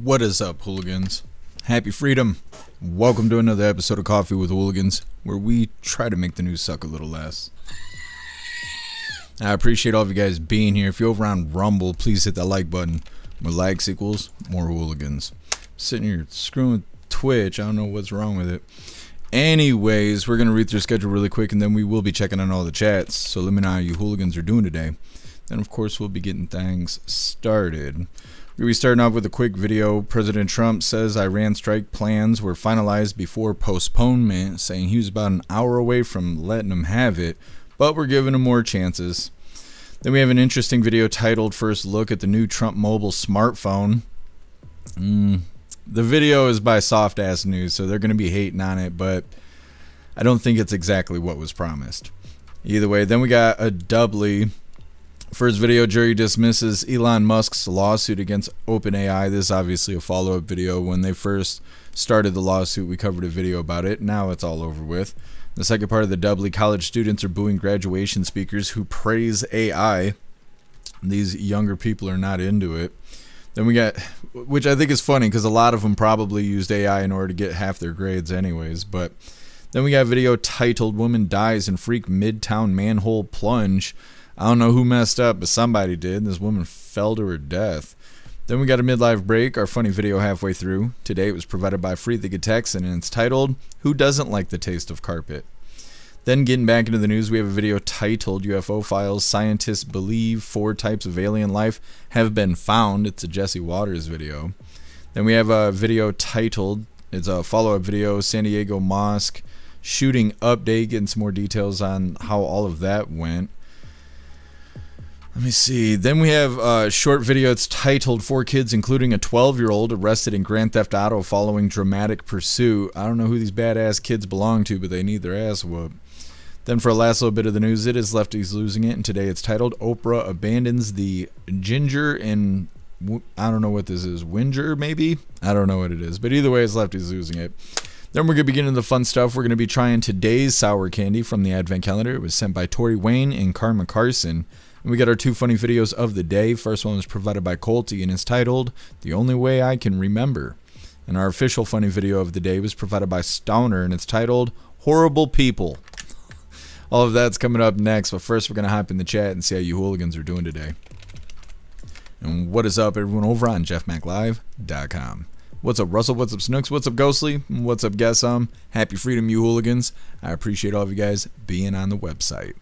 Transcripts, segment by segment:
What is up, hooligans? Happy freedom. Welcome to another episode of Coffee with Hooligans, where we try to make the news suck a little less. I appreciate all of you guys being here. If you're over on Rumble, please hit that like button. More likes equals more hooligans. Sitting here screwing with Twitch. I don't know what's wrong with it. Anyways, we're going to read through schedule really quick, and then we will be checking on all the chats. So let me know how you hooligans are doing today. Then, of course, we'll be getting things started. We'll be starting off with a quick video. President Trump says Iran strike plans were finalized before postponement, saying he was about an hour away from letting them have it, but we're giving him more chances. Then we have an interesting video titled First Look at the New Trump Mobile Smartphone. The video is by Soft Ass News, so they're going to be hating on it, but I don't think it's exactly what was promised. Either way, then we got a doubly. First video, jury dismisses Elon Musk's lawsuit against OpenAI. This is obviously a follow-up video. When they first started the lawsuit, we covered a video about it. Now it's all over with. The second part of the doubly, college students are booing graduation speakers who praise AI. These younger people are not into it. Then we got, which I think is funny because a lot of them probably used AI in order to get half their grades anyways. But then we got a video titled Woman Dies in Freak Midtown Manhole Plunge. I don't know who messed up, but somebody did. This woman fell to her death. Then we got a midlife break, our funny video halfway through. Today it was provided by Free the Good Texan, and it's titled, Who Doesn't Like the Taste of Carpet? Then getting back into the news, we have a video titled UFO Files. Scientists believe 4 types of alien life have been found. It's a Jesse Waters video. Then we have a video titled, it's a follow-up video, San Diego Mosque shooting update, getting some more details on how all of that went. Let me see. Then we have a short video. It's titled 4 kids, including a 12-year-old, arrested in Grand Theft Auto following dramatic pursuit. I don't know who these badass kids belong to, but they need their ass whooped. Then for a last little bit of the news, it is Lefties Losing It, and today it's titled Oprah Abandons the Ginger and I don't know what this is. Winger, maybe? I don't know what it is. But either way, it's Lefties Losing It. Then we're going to begin into the fun stuff. We're going to be trying today's sour candy from the Advent Calendar. It was sent by Tori Wayne and Karma Carson. And we got our 2 funny videos of the day. First one was provided by Colty and is titled The Only Way I Can Remember. And our official funny video of the day was provided by Stoner and it's titled Horrible People. All of that's coming up next, but first we're going to hop in the chat and see how you hooligans are doing today. And what is up, everyone, over on jeffmaclive.com. What's up, Russell? What's up, Snooks? What's up, Ghostly? What's up, Guessum? Happy freedom, you hooligans. I appreciate all of you guys being on the website.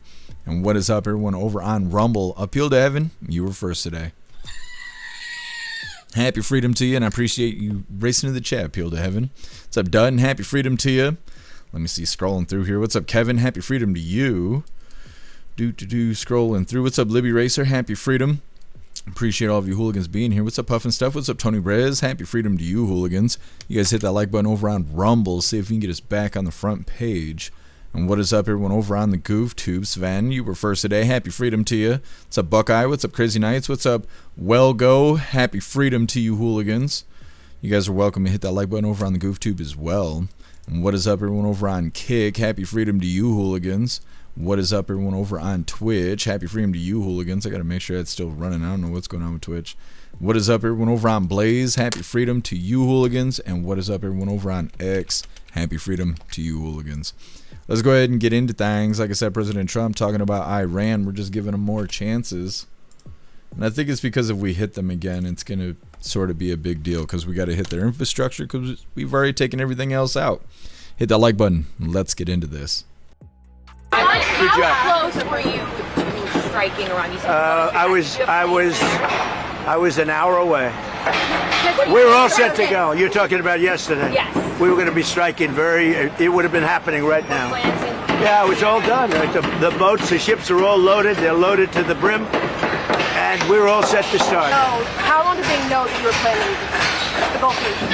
And what is up, everyone, over on Rumble? Appeal to Heaven, you were first today. Happy freedom to you, and I appreciate you racing to the chat, Appeal to Heaven. What's up, Dutton? Happy freedom to you. Let me see, scrolling through here. What's up, Kevin? Happy freedom to you. Scrolling through. What's up, Libby Racer? Happy freedom. Appreciate all of you hooligans being here. What's up, Puff and Stuff? What's up, Tony Rez? Happy freedom to you, hooligans. You guys hit that like button over on Rumble. See if you can get us back on the front page. And what is up, everyone, over on the Goof Tube? Sven, you were first today. Happy freedom to you. What's up, Buckeye? What's up, Crazy Nights? What's up, Well Go? Happy freedom to you, hooligans. You guys are welcome to hit that like button over on the Goof Tube as well. And what is up, everyone, over on Kick? Happy freedom to you, hooligans. What is up, everyone, over on Twitch? Happy freedom to you, hooligans. I got to make sure that's still running. I don't know what's going on with Twitch. What is up, everyone, over on Blaze? Happy freedom to you, hooligans. And what is up, everyone, over on X? Happy freedom to you, hooligans. Let's go ahead and get into things. Like I said, President Trump talking about Iran. We're just giving them more chances. And I think it's because if we hit them again, it's going to sort of be a big deal because we got to hit their infrastructure because we've already taken everything else out. Hit that like button. Let's get into this. How close were you to striking Iran? I was an hour away. We were all set to go. You're talking about yesterday. Yes. We were going to be striking it would have been happening right now. Yeah, it was all done. The boats, the ships are all loaded. They're loaded to the brim. And we were all set to start. So, how long did they know that you were planning the Gulf nation?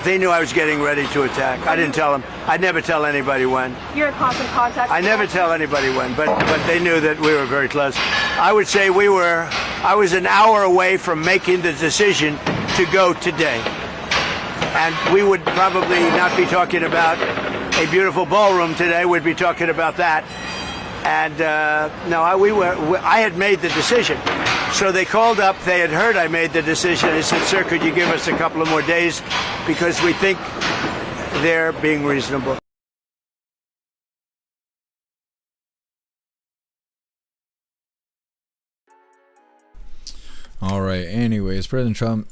They knew I was getting ready to attack. I didn't tell them. I'd never tell anybody when. You're in constant contact? I never tell anybody when, but they knew that we were very close. I would say I was an hour away from making the decision to go today. And we would probably not be talking about a beautiful ballroom today. We'd be talking about that. And no, I had made the decision. So they called up. They had heard I made the decision. They said, "Sir, could you give us a couple of more days because we think they're being reasonable." All right. Anyways, President Trump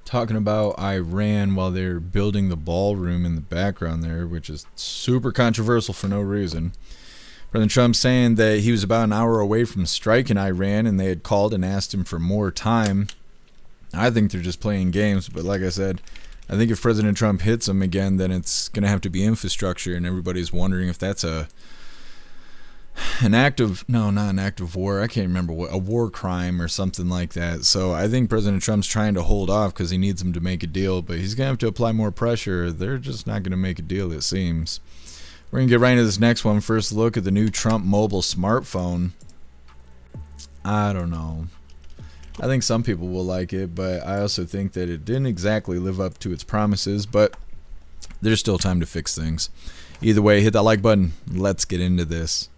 talking about Iran while they're building the ballroom in the background there, which is super controversial for no reason. President Trump saying that he was about an hour away from striking Iran and they had called and asked him for more time. I think they're just playing games, but like I said, I think if President Trump hits them again, then it's going to have to be infrastructure, and everybody's wondering if that's not an act of war. I can't remember a war crime or something like that. So I think President Trump's trying to hold off because he needs them to make a deal, but he's going to have to apply more pressure. They're just not going to make a deal, it seems. We're going to get right into this next one. First look at the new Trump mobile smartphone. I don't know. I think some people will like it, but I also think that it didn't exactly live up to its promises, but there's still time to fix things. Either way, hit that like button. Let's get into this.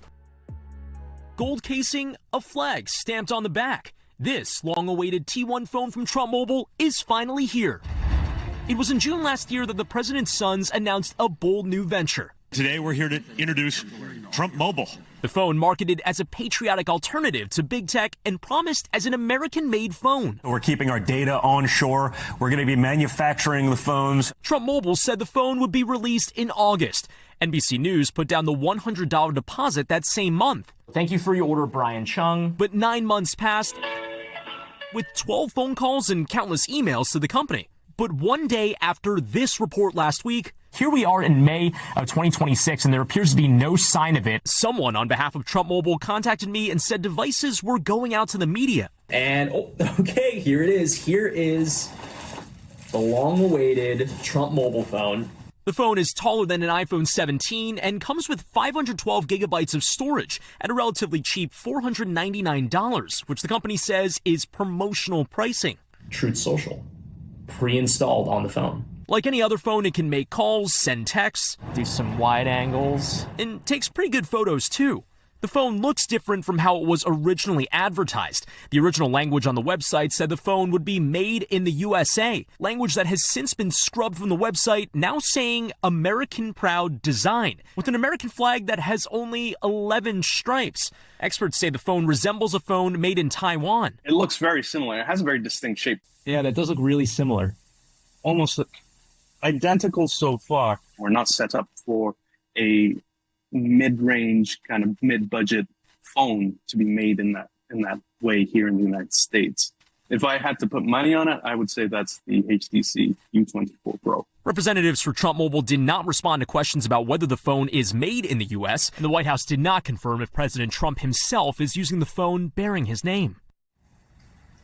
Gold casing, a flag stamped on the back. This long-awaited T1 phone from Trump Mobile is finally here. It was in June last year that the president's sons announced a bold new venture. Today we're here to introduce Trump Mobile. The phone marketed as a patriotic alternative to big tech and promised as an American-made phone. We're keeping our data onshore. We're going to be manufacturing the phones. Trump Mobile said the phone would be released in August. NBC News put down the $100 deposit that same month. Thank you for your order, Brian Chung. But 9 months passed with 12 phone calls and countless emails to the company. But one day after this report last week, here we are in May of 2026, and there appears to be no sign of it. Someone on behalf of Trump Mobile contacted me and said devices were going out to the media. And, okay, here it is. Here is the long-awaited Trump Mobile phone. The phone is taller than an iPhone 17 and comes with 512 gigabytes of storage at a relatively cheap $499, which the company says is promotional pricing. Truth Social, pre-installed on the phone. Like any other phone, it can make calls, send texts, do some wide angles, and takes pretty good photos too. The phone looks different from how it was originally advertised. The original language on the website said the phone would be made in the USA, language that has since been scrubbed from the website, now saying American Proud Design, with an American flag that has only 11 stripes. Experts say the phone resembles a phone made in Taiwan. It looks very similar. It has a very distinct shape. Yeah, that does look really similar. Almost identical so far. We're not set up for a mid-range, kind of mid-budget phone to be made in that way here in the United States. If I had to put money on it, I would say that's the HTC U24 Pro. Representatives for Trump Mobile did not respond to questions about whether the phone is made in the U.S., and the White House did not confirm if President Trump himself is using the phone bearing his name.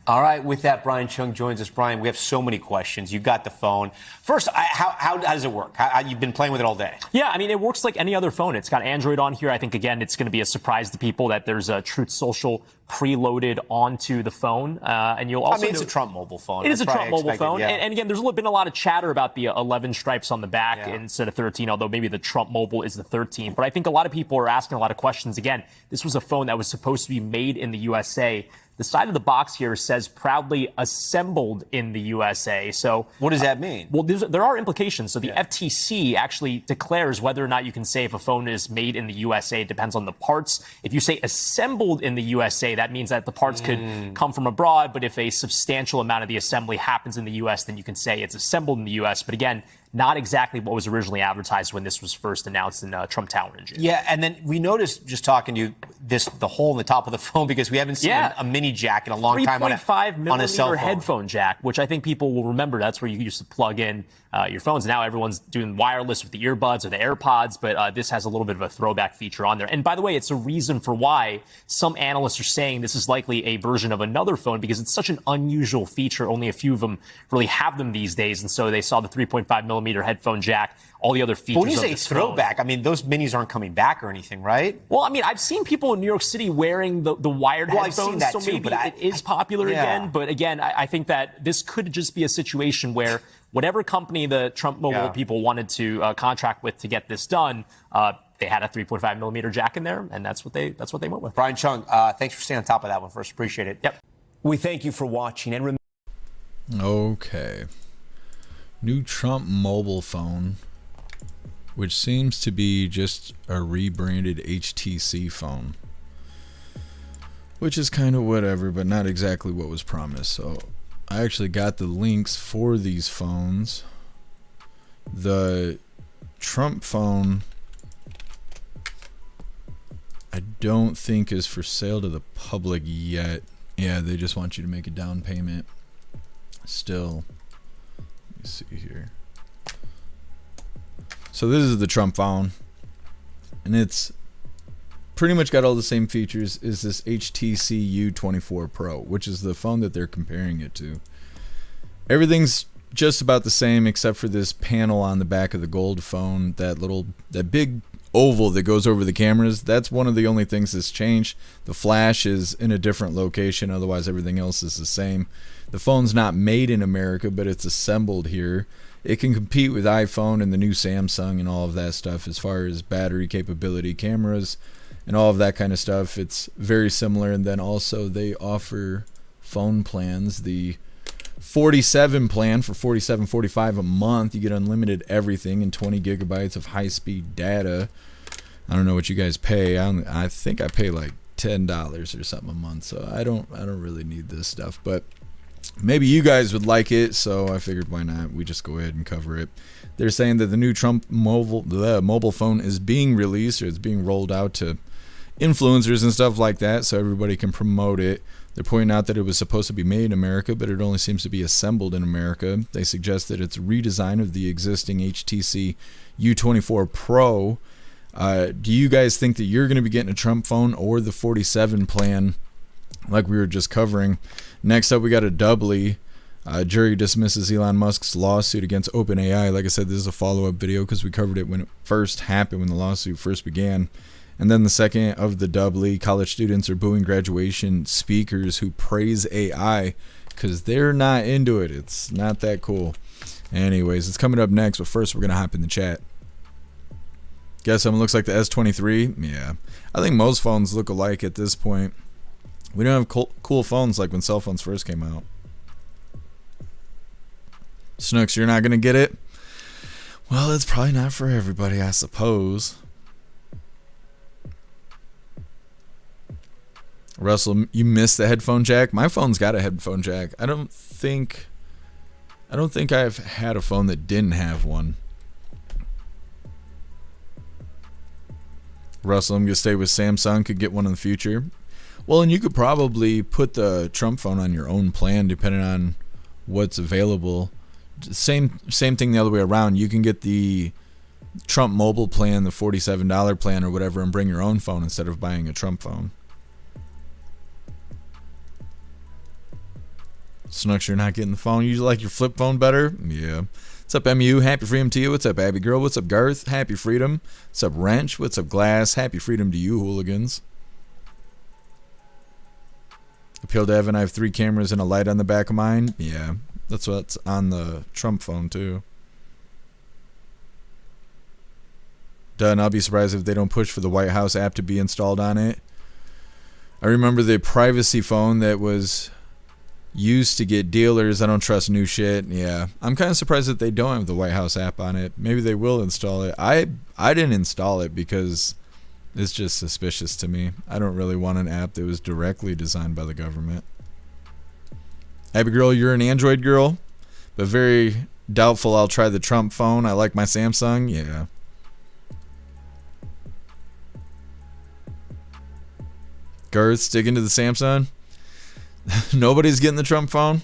All right, with that, Brian Chung joins us. Brian, we have so many questions. You got the phone. First, how does it work? You've been playing with it all day. Yeah, I mean, it works like any other phone. It's got Android on here. I think, again, it's going to be a surprise to people that there's a Truth Social preloaded onto the phone. And you'll also it's a Trump mobile phone. It is a Trump mobile phone. Yeah. And again, there's been a lot of chatter about the 11 stripes on the back instead of 13, although maybe the Trump mobile is the 13. But I think a lot of people are asking a lot of questions. Again, this was a phone that was supposed to be made in the USA. The side of the box here says proudly assembled in the USA. So what does that mean? Well, there are implications. So the FTC actually declares whether or not you can say if a phone is made in the USA. It depends on the parts. If you say assembled in the USA, that means that the parts could come from abroad. But if a substantial amount of the assembly happens in the U.S., then you can say it's assembled in the U.S. But again, not exactly what was originally advertised when this was first announced in Trump Tower in June. Yeah, and then we noticed, just talking to you, the hole in the top of the phone, because we haven't seen a mini jack in a long time on a 3.5 millimeter cell phone. headphone jack, which I think people will remember. That's where you used to plug in your phones. Now everyone's doing wireless with the earbuds or the AirPods, but this has a little bit of a throwback feature on there. And by the way, it's a reason for why some analysts are saying this is likely a version of another phone, because it's such an unusual feature. Only a few of them really have them these days. And so they saw the 3.5 millimeter headphone jack, all the other features. But when you say throwback, I mean, those minis aren't coming back or anything, right? Well, I mean, I've seen people in New York City wearing the wired headphones. I've seen that so too, maybe but it is popular again. But again, I think that this could just be a situation where whatever company the Trump Mobile people wanted to contract with to get this done, they had a 3.5 millimeter jack in there, and that's what they went with. Brian Chung, thanks for staying on top of that one first. Appreciate it. Yep. We thank you for watching. And Okay. New Trump mobile phone, which seems to be just a rebranded HTC phone, which is kind of whatever, but not exactly what was promised. So I actually got the links for these phones. The Trump phone, I don't think is for sale to the public yet. Yeah, they just want you to make a down payment. Still, let me see here. So this is the Trump phone, and it's pretty much got all the same features as this HTC U24 Pro, which is the phone that they're comparing it to. Everything's just about the same except for this panel on the back of the gold phone, that big oval that goes over the cameras. That's one of the only things that's changed. The flash is in a different location, otherwise everything else is the same. The phone's not made in America, but it's assembled here. It can compete with iPhone and the new Samsung and all of that stuff as far as battery capability, cameras, and all of that kind of stuff. It's very similar. And then also they offer phone plans. The 47 plan for $47.45 a month, you get unlimited everything and 20 gigabytes of high-speed data. I don't know what you guys pay. I think I pay like $10 or something a month, so I don't really need this stuff, but maybe you guys would like it, so I figured why not, we just go ahead and cover it. They're saying that the new Trump mobile phone is being released, or it's being rolled out to influencers and stuff like that, so everybody can promote it. They're pointing out that it was supposed to be made in America, but it only seems to be assembled in America. They suggest that it's a redesign of the existing HTC U24 Pro. Do you guys think that you're going to be getting a Trump phone or the 47 plan like we were just covering? Next up, we got a doubly. Jury dismisses Elon Musk's lawsuit against OpenAI. Like I said, this is a follow-up video because we covered it when it first happened, when the lawsuit first began. And then the second of the doubly, college students are booing graduation speakers who praise AI because they're not into it. It's not that cool. Anyways, it's coming up next, but first we're going to hop in the chat. Guess someone looks like the S23? Yeah. I think most phones look alike at this point. We don't have cool phones like when cell phones first came out. Snooks, you're not going to get it? Well, it's probably not for everybody, I suppose. Russell, you missed the headphone jack? My phone's got a headphone jack. I don't think I've had a phone that didn't have one. Russell, I'm going to stay with Samsung. Could get one in the future. Well, and you could probably put the Trump phone on your own plan depending on what's available. Same thing the other way around. You can get the Trump mobile plan, the $47 plan or whatever, and bring your own phone instead of buying a Trump phone. Snooks, you're not getting the phone. You like your flip phone better? Yeah. What's up, MU? Happy freedom to you. What's up, Abby Girl? What's up, Garth? Happy freedom. What's up, Wrench? What's up, Glass? Happy freedom to you, hooligans. Appeal to Evan, I have 3 cameras and a light on the back of mine. Yeah, that's what's on the Trump phone, too. Done. I'll be surprised if they don't push for the White House app to be installed on it. I remember the privacy phone that was used to get dealers. I don't trust new shit. Yeah, I'm kind of surprised that they don't have the White House app on it. Maybe they will install it. I didn't install it because it's just suspicious to me. I don't really want an app that was directly designed by the government. Abby Girl, you're an Android girl, but very doubtful I'll try the Trump phone. I like my Samsung. Yeah. Garth, sticking to the Samsung. Nobody's getting the Trump phone.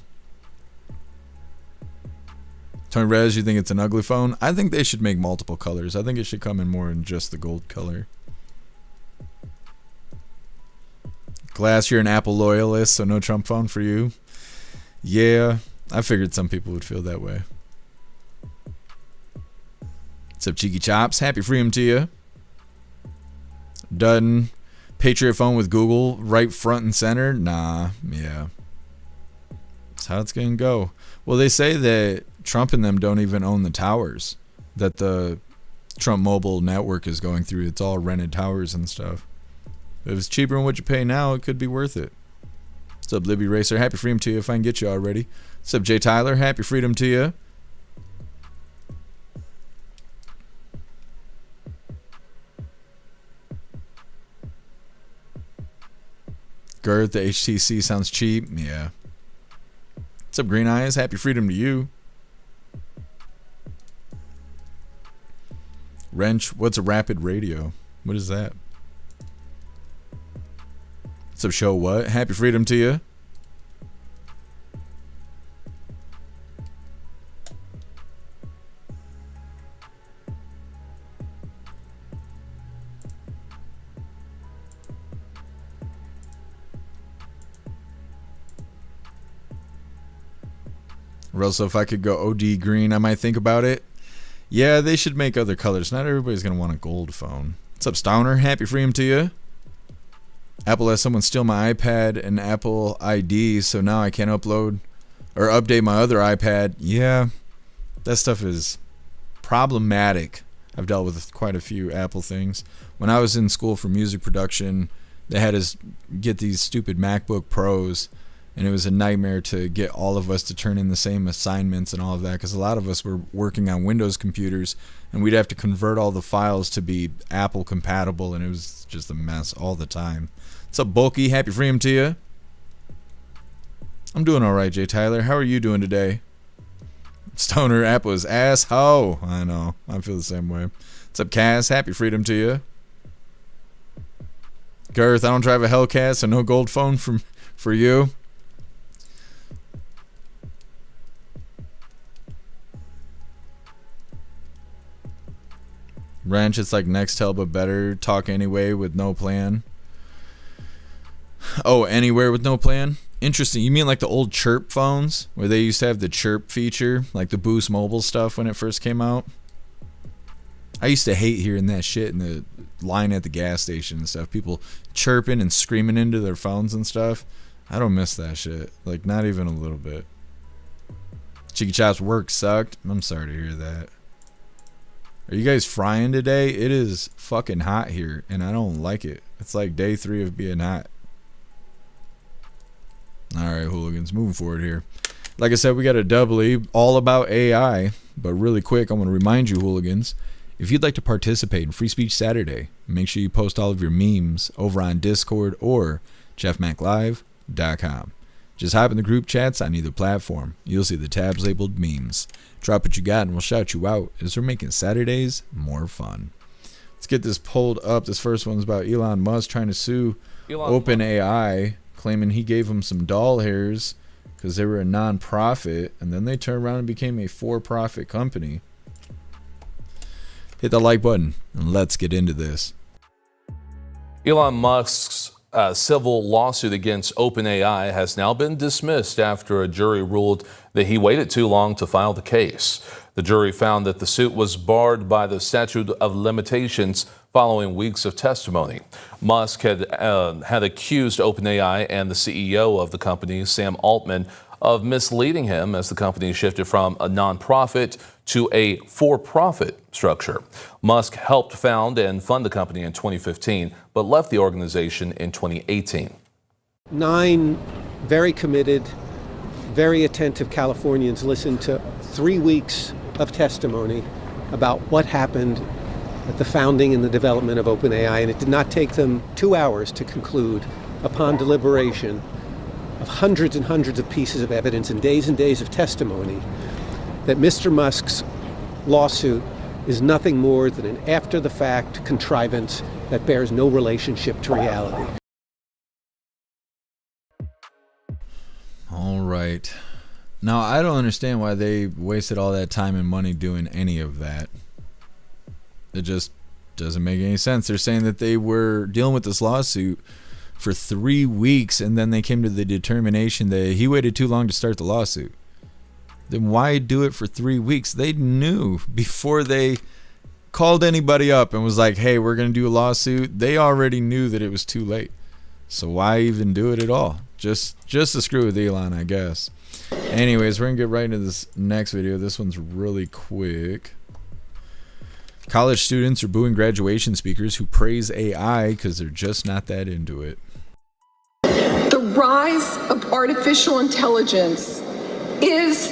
Tony Rez, you think it's an ugly phone? I think they should make multiple colors. I think it should come in more than just the gold color. Glass, you're an Apple loyalist, so no Trump phone for you. Yeah, I figured some people would feel that way. What's up, Cheeky Chops? Happy freedom to you. Done. Patriot phone with Google right front and center? Nah, yeah. That's how it's going to go. Well, they say that Trump and them don't even own the towers that the Trump mobile network is going through. It's all rented towers and stuff. If it's cheaper than what you pay now, it could be worth it. What's up, Libby Racer? Happy freedom to you if I can get you already. What's up, Jay Tyler? Happy freedom to you. Girth, the HTC sounds cheap. Yeah. What's up, Green Eyes? Happy freedom to you. Wrench, what's a rapid radio? What is that? What's up, show what? Happy freedom to you. Russell, if I could go OD green, I might think about it. Yeah, they should make other colors. Not everybody's going to want a gold phone. What's up, Stowner? Happy freedom to you. Apple let someone steal my iPad and Apple ID, so now I can't upload or update my other iPad. Yeah, that stuff is problematic. I've dealt with quite a few Apple things. When I was in school for music production, they had us get these stupid MacBook Pros, and it was a nightmare to get all of us to turn in the same assignments and all of that, because a lot of us were working on Windows computers, and we'd have to convert all the files to be Apple compatible, and it was just a mess all the time. What's up, Bulky? Happy freedom to you. I'm doing all right, Jay Tyler. How are you doing today? Stoner, Apple is asshole. I know. I feel the same way. What's up, Cass? Happy freedom to you. Girth, I don't drive a Hellcat, so no gold phone for you. Ranch, it's like Nextel but better. Talk anyway with no plan. Oh, anywhere with no plan? Interesting. You mean like the old Chirp phones where they used to have the Chirp feature, like the Boost Mobile stuff when it first came out? I used to hate hearing that shit in the line at the gas station and stuff. People chirping and screaming into their phones and stuff. I don't miss that shit. Like, not even a little bit. Chicky Chop's work sucked. I'm sorry to hear that. Are you guys frying today? It is fucking hot here, and I don't like it. It's like day 3 of being hot. Alright, hooligans, moving forward here. Like I said, we got a doubly all about AI, but really quick, I want to remind you, hooligans, if you'd like to participate in Free Speech Saturday, make sure you post all of your memes over on Discord or jeffmaclive.com. Just hop in the group chats on either platform. You'll see the tabs labeled memes. Drop what you got and we'll shout you out as we're making Saturdays more fun. Let's get this pulled up. This first one's about Elon Musk trying to sue OpenAI, claiming he gave him some doll hairs because they were a non-profit, and then they turned around and became a for-profit company. Hit the like button and let's get into this. Elon Musk's civil lawsuit against OpenAI has now been dismissed after a jury ruled that he waited too long to file the case. The jury found that the suit was barred by the statute of limitations following weeks of testimony. Musk had accused OpenAI and the CEO of the company, Sam Altman, of misleading him as the company shifted from a nonprofit to a for-profit structure. Musk helped found and fund the company in 2015, but left the organization in 2018. 9 very committed, very attentive Californians listened to 3 weeks of testimony about what happened at the founding and the development of OpenAI, and it did not take them 2 hours to conclude, upon deliberation of hundreds and hundreds of pieces of evidence and days of testimony, that Mr. Musk's lawsuit is nothing more than an after-the-fact contrivance that bears no relationship to reality. All right. Now, I don't understand why they wasted all that time and money doing any of that. It just doesn't make any sense. They're saying that they were dealing with this lawsuit for 3 weeks, and then they came to the determination that he waited too long to start the lawsuit. Then why do it for 3 weeks? They knew before they called anybody up and was like, hey, we're going to do a lawsuit. They already knew that it was too late. So why even do it at all? Just to screw with Elon, I guess. Anyways, we're going to get right into this next video. This one's really quick. College students are booing graduation speakers who praise AI because they're just not that into it. The rise of artificial intelligence is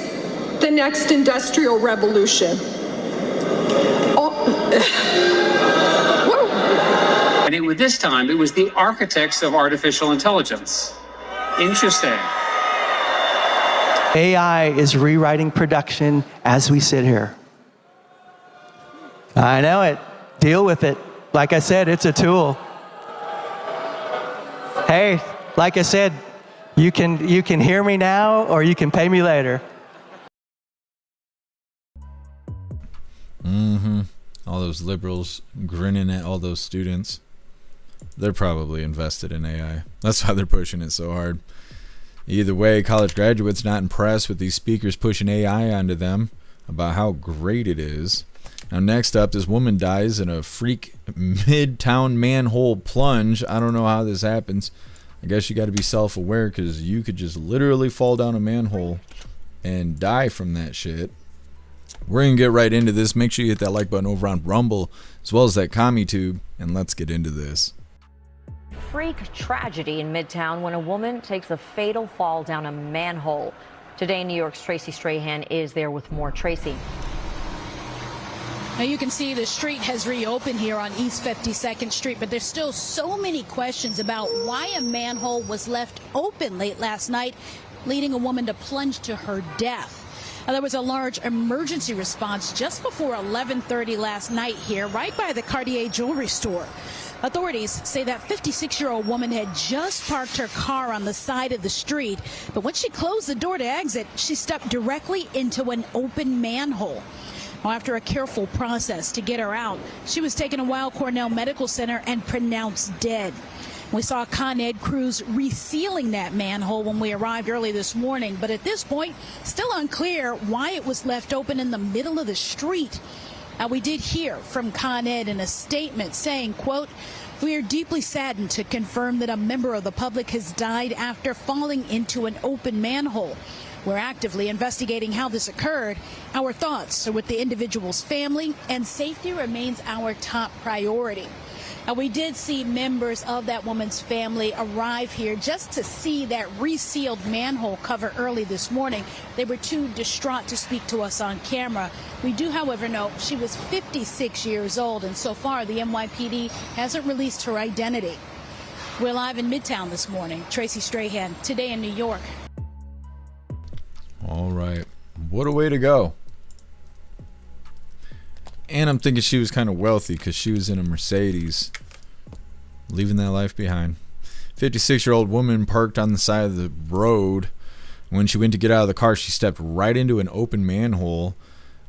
the next industrial revolution. And this time, it was the architects of artificial intelligence. Interesting. AI is rewriting production as we sit here. I know it. Deal with it. Like I said, it's a tool. Hey, like I said, you can hear me now or you can pay me later. All those liberals grinning at all those students. They're probably invested in AI. That's why they're pushing it so hard. Either way, college graduates not impressed with these speakers pushing AI onto them about how great it is. Now next up, this woman dies in a freak midtown manhole plunge. I don't know how this happens. I guess you got to be self-aware because you could just literally fall down a manhole and die from that shit. We're going to get right into this. Make sure you hit that like button over on Rumble as well as that CommuTube, and let's get into this. Freak tragedy in Midtown when a woman takes a fatal fall down a manhole. Today, New York's Tracy Strahan is there with more. Tracy. Now you can see the street has reopened here on East 52nd Street, but there's still so many questions about why a manhole was left open late last night, leading a woman to plunge to her death. Now, there was a large emergency response just before 11:30 last night here, right by the Cartier jewelry store. Authorities say that 56-year-old woman had just parked her car on the side of the street, but when she closed the door to exit, she stepped directly into an open manhole. Now, after a careful process to get her out, she was taken to Weill Cornell Medical Center and pronounced dead. We saw Con Ed crews resealing that manhole when we arrived early this morning, but at this point, still unclear why it was left open in the middle of the street. Now, we did hear from Con Ed in a statement saying, quote, "We are deeply saddened to confirm that a member of the public has died after falling into an open manhole. We're actively investigating how this occurred. Our thoughts are with the individual's family, and safety remains our top priority." Now, we did see members of that woman's family arrive here just to see that resealed manhole cover early this morning. They were too distraught to speak to us on camera. We do, however, know she was 56 years old, and so far the NYPD hasn't released her identity. We're live in Midtown this morning. Tracy Strahan, Today in New York. All right. What a way to go. And I'm thinking she was kind of wealthy because she was in a Mercedes, leaving that life behind. 56-year-old woman parked on the side of the road. When she went to get out of the car, she stepped right into an open manhole.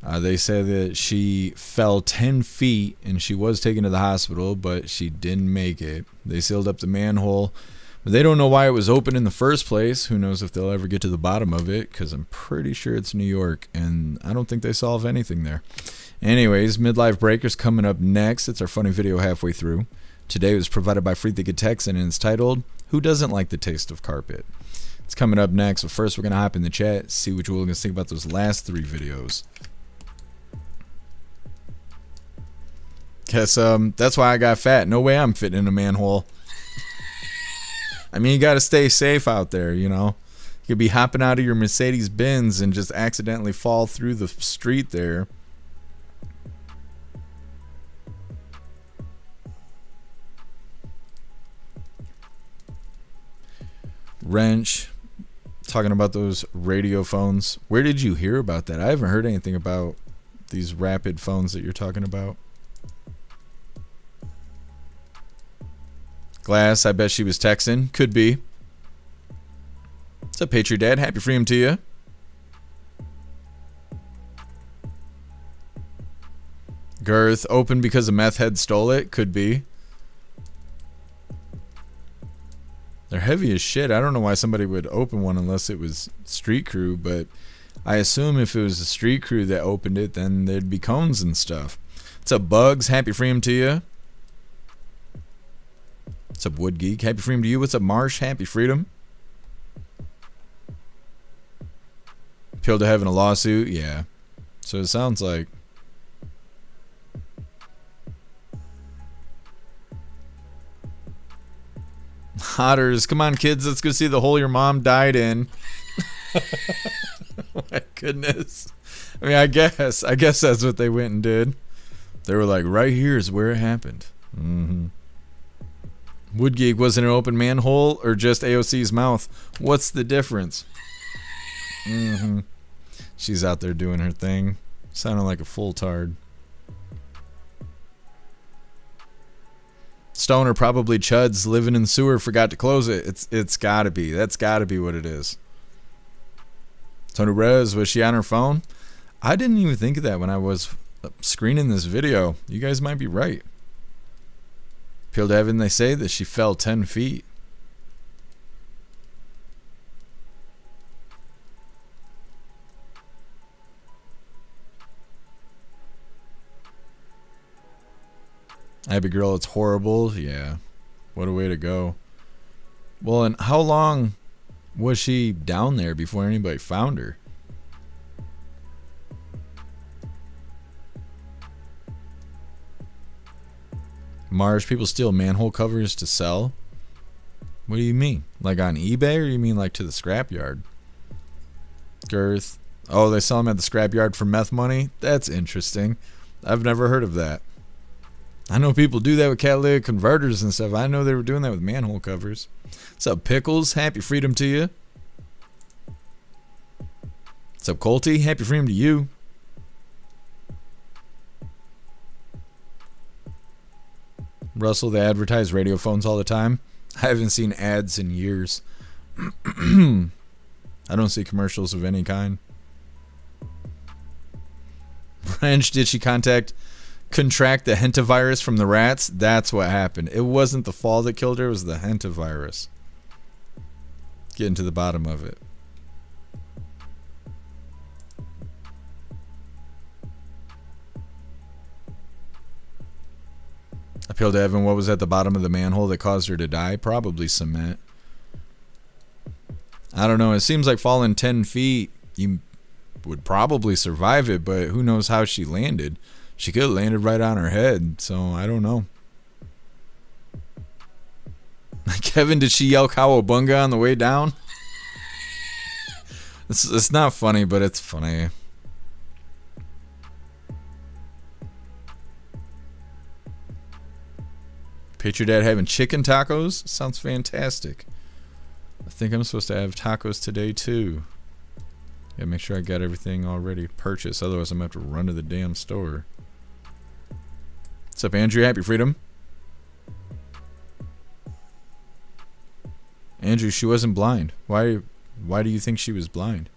They said that she fell 10 feet and she was taken to the hospital, but she didn't make it. They sealed up the manhole, but they don't know why it was open in the first place. Who knows if they'll ever get to the bottom of it, because I'm pretty sure it's New York, and I don't think they solve anything there. Anyways, Midlife Breakers coming up next. It's our funny video halfway through. Today was provided by Free Thinking Texan, and it's titled, "Who Doesn't Like the Taste of Carpet?" It's coming up next, but first we're going to hop in the chat, see what you all going to think about those last 3 videos. Guess that's why I got fat. No way I'm fitting in a manhole. I mean, you got to stay safe out there, you know. You could be hopping out of your Mercedes Benz and just accidentally fall through the street there. Wrench, talking about those radio phones. Where did you hear about that? I haven't heard anything about these rapid phones that you're talking about. Glass, I bet she was texting. Could be. What's up, Patriot Dad? Happy freedom to you. Girth, open because a meth head stole it. Could be. They're heavy as shit. I don't know why somebody would open one unless it was street crew, but I assume if it was a street crew that opened it, then there'd be cones and stuff. What's up, Bugs? Happy freedom to you. What's up, Wood Geek? Happy freedom to you. What's up, Marsh? Happy freedom. Appeal to having a lawsuit? Yeah. So it sounds like. Otters. Come on, kids. Let's go see the hole your mom died in. Oh my goodness. I mean, I guess that's what they went and did. They were like, right here is where it happened. Woodgeek was in an open manhole or just AOC's mouth? What's the difference? She's out there doing her thing. Sounding like a full tard. Stoner, probably chuds, living in the sewer, forgot to close it. It's gotta be. That's gotta be what it is. Tony Rez, was she on her phone? I didn't even think of that when I was screening this video. You guys might be right. Peeled Evan, they say that she fell 10 feet. Abby girl, it's horrible. Yeah. What a way to go. Well, and how long was she down there before anybody found her? Mars, people steal manhole covers to sell? What do you mean? Like on eBay, or you mean like to the scrapyard? Girth. Oh, they sell them at the scrapyard for meth money? That's interesting. I've never heard of that. I know people do that with catalytic converters and stuff. I know they were doing that with manhole covers. What's up, Pickles? Happy freedom to you. What's up, Colty? Happy freedom to you. Russell, they advertise radio phones all the time. I haven't seen ads in years. I don't see commercials of any kind. Branch, did she contract the hentavirus from the rats? That's what happened. It wasn't the fall that killed her, it was the hentavirus. Getting to the bottom of it. Appeal to Evan, what was at the bottom of the manhole that caused her to die? Probably cement. I don't know. It seems like falling 10 feet, you would probably survive it, but who knows how she landed. She could have landed right on her head, so I don't know. Kevin, did she yell cowabunga on the way down? It's not funny, but it's funny. Picture Dad having chicken tacos? Sounds fantastic. I think I'm supposed to have tacos today too. Yeah, make sure I got everything already purchased, otherwise I'm going to have to run to the damn store. What's up, Andrew? Happy freedom. Andrew, she wasn't blind. Why do you think she was blind?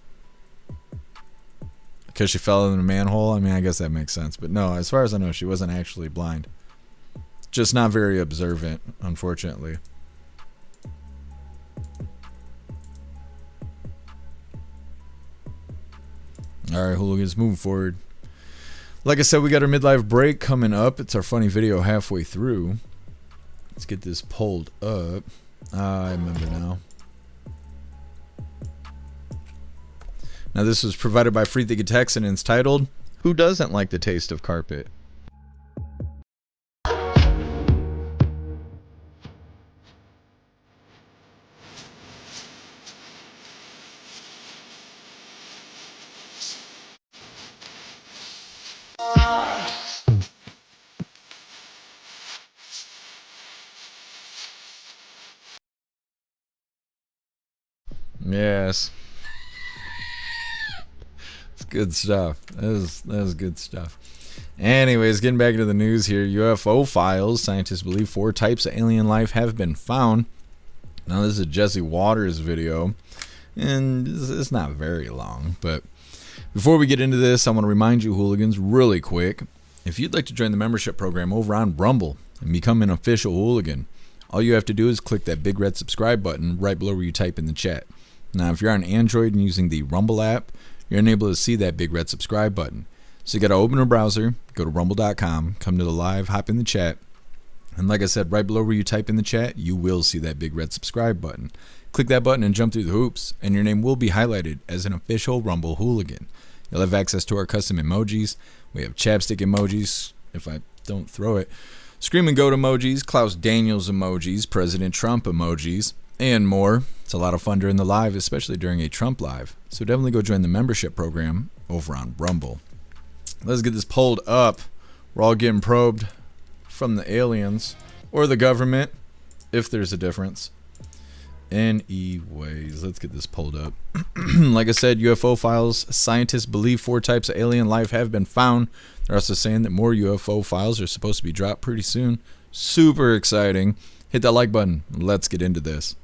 Because she fell in a manhole? I mean, I guess that makes sense. But no, as far as I know, she wasn't actually blind. Just not very observant, unfortunately. Alright, Hooligans, moving forward. Like I said, we got our midlife break coming up. It's our funny video halfway through. Let's get this pulled up. I remember now. Now this was provided by Free Thinking Text and it's titled, Who Doesn't Like the Taste of Carpet? Yes. It's good stuff. That is good stuff. Anyways, getting back into the news here. UFO files. Scientists believe 4 types of alien life have been found. Now this is a Jesse Waters video. And it's not very long. But before we get into this, I want to remind you, Hooligans, really quick. If you'd like to join the membership program over on Rumble and become an official Hooligan, all you have to do is click that big red subscribe button right below where you type in the chat. Now, if you're on Android and using the Rumble app, you're unable to see that big red subscribe button. So you got to open a browser, go to rumble.com, come to the live, hop in the chat. And like I said, right below where you type in the chat, you will see that big red subscribe button. Click that button and jump through the hoops, and your name will be highlighted as an official Rumble Hooligan. You'll have access to our custom emojis. We have chapstick emojis, if I don't throw it. Screaming goat emojis, Klaus Daniels emojis, President Trump emojis, and more. It's a lot of fun during the live, especially during a Trump live. So definitely go join the membership program over on Rumble. Let's get this pulled up. We're all getting probed from the aliens or the government, if there's a difference. Anyways, let's get this pulled up. Like I said, UFO files. Scientists believe 4 types of alien life have been found. They're also saying that more UFO files are supposed to be dropped pretty soon. Super exciting. Hit that like button. Let's get into this.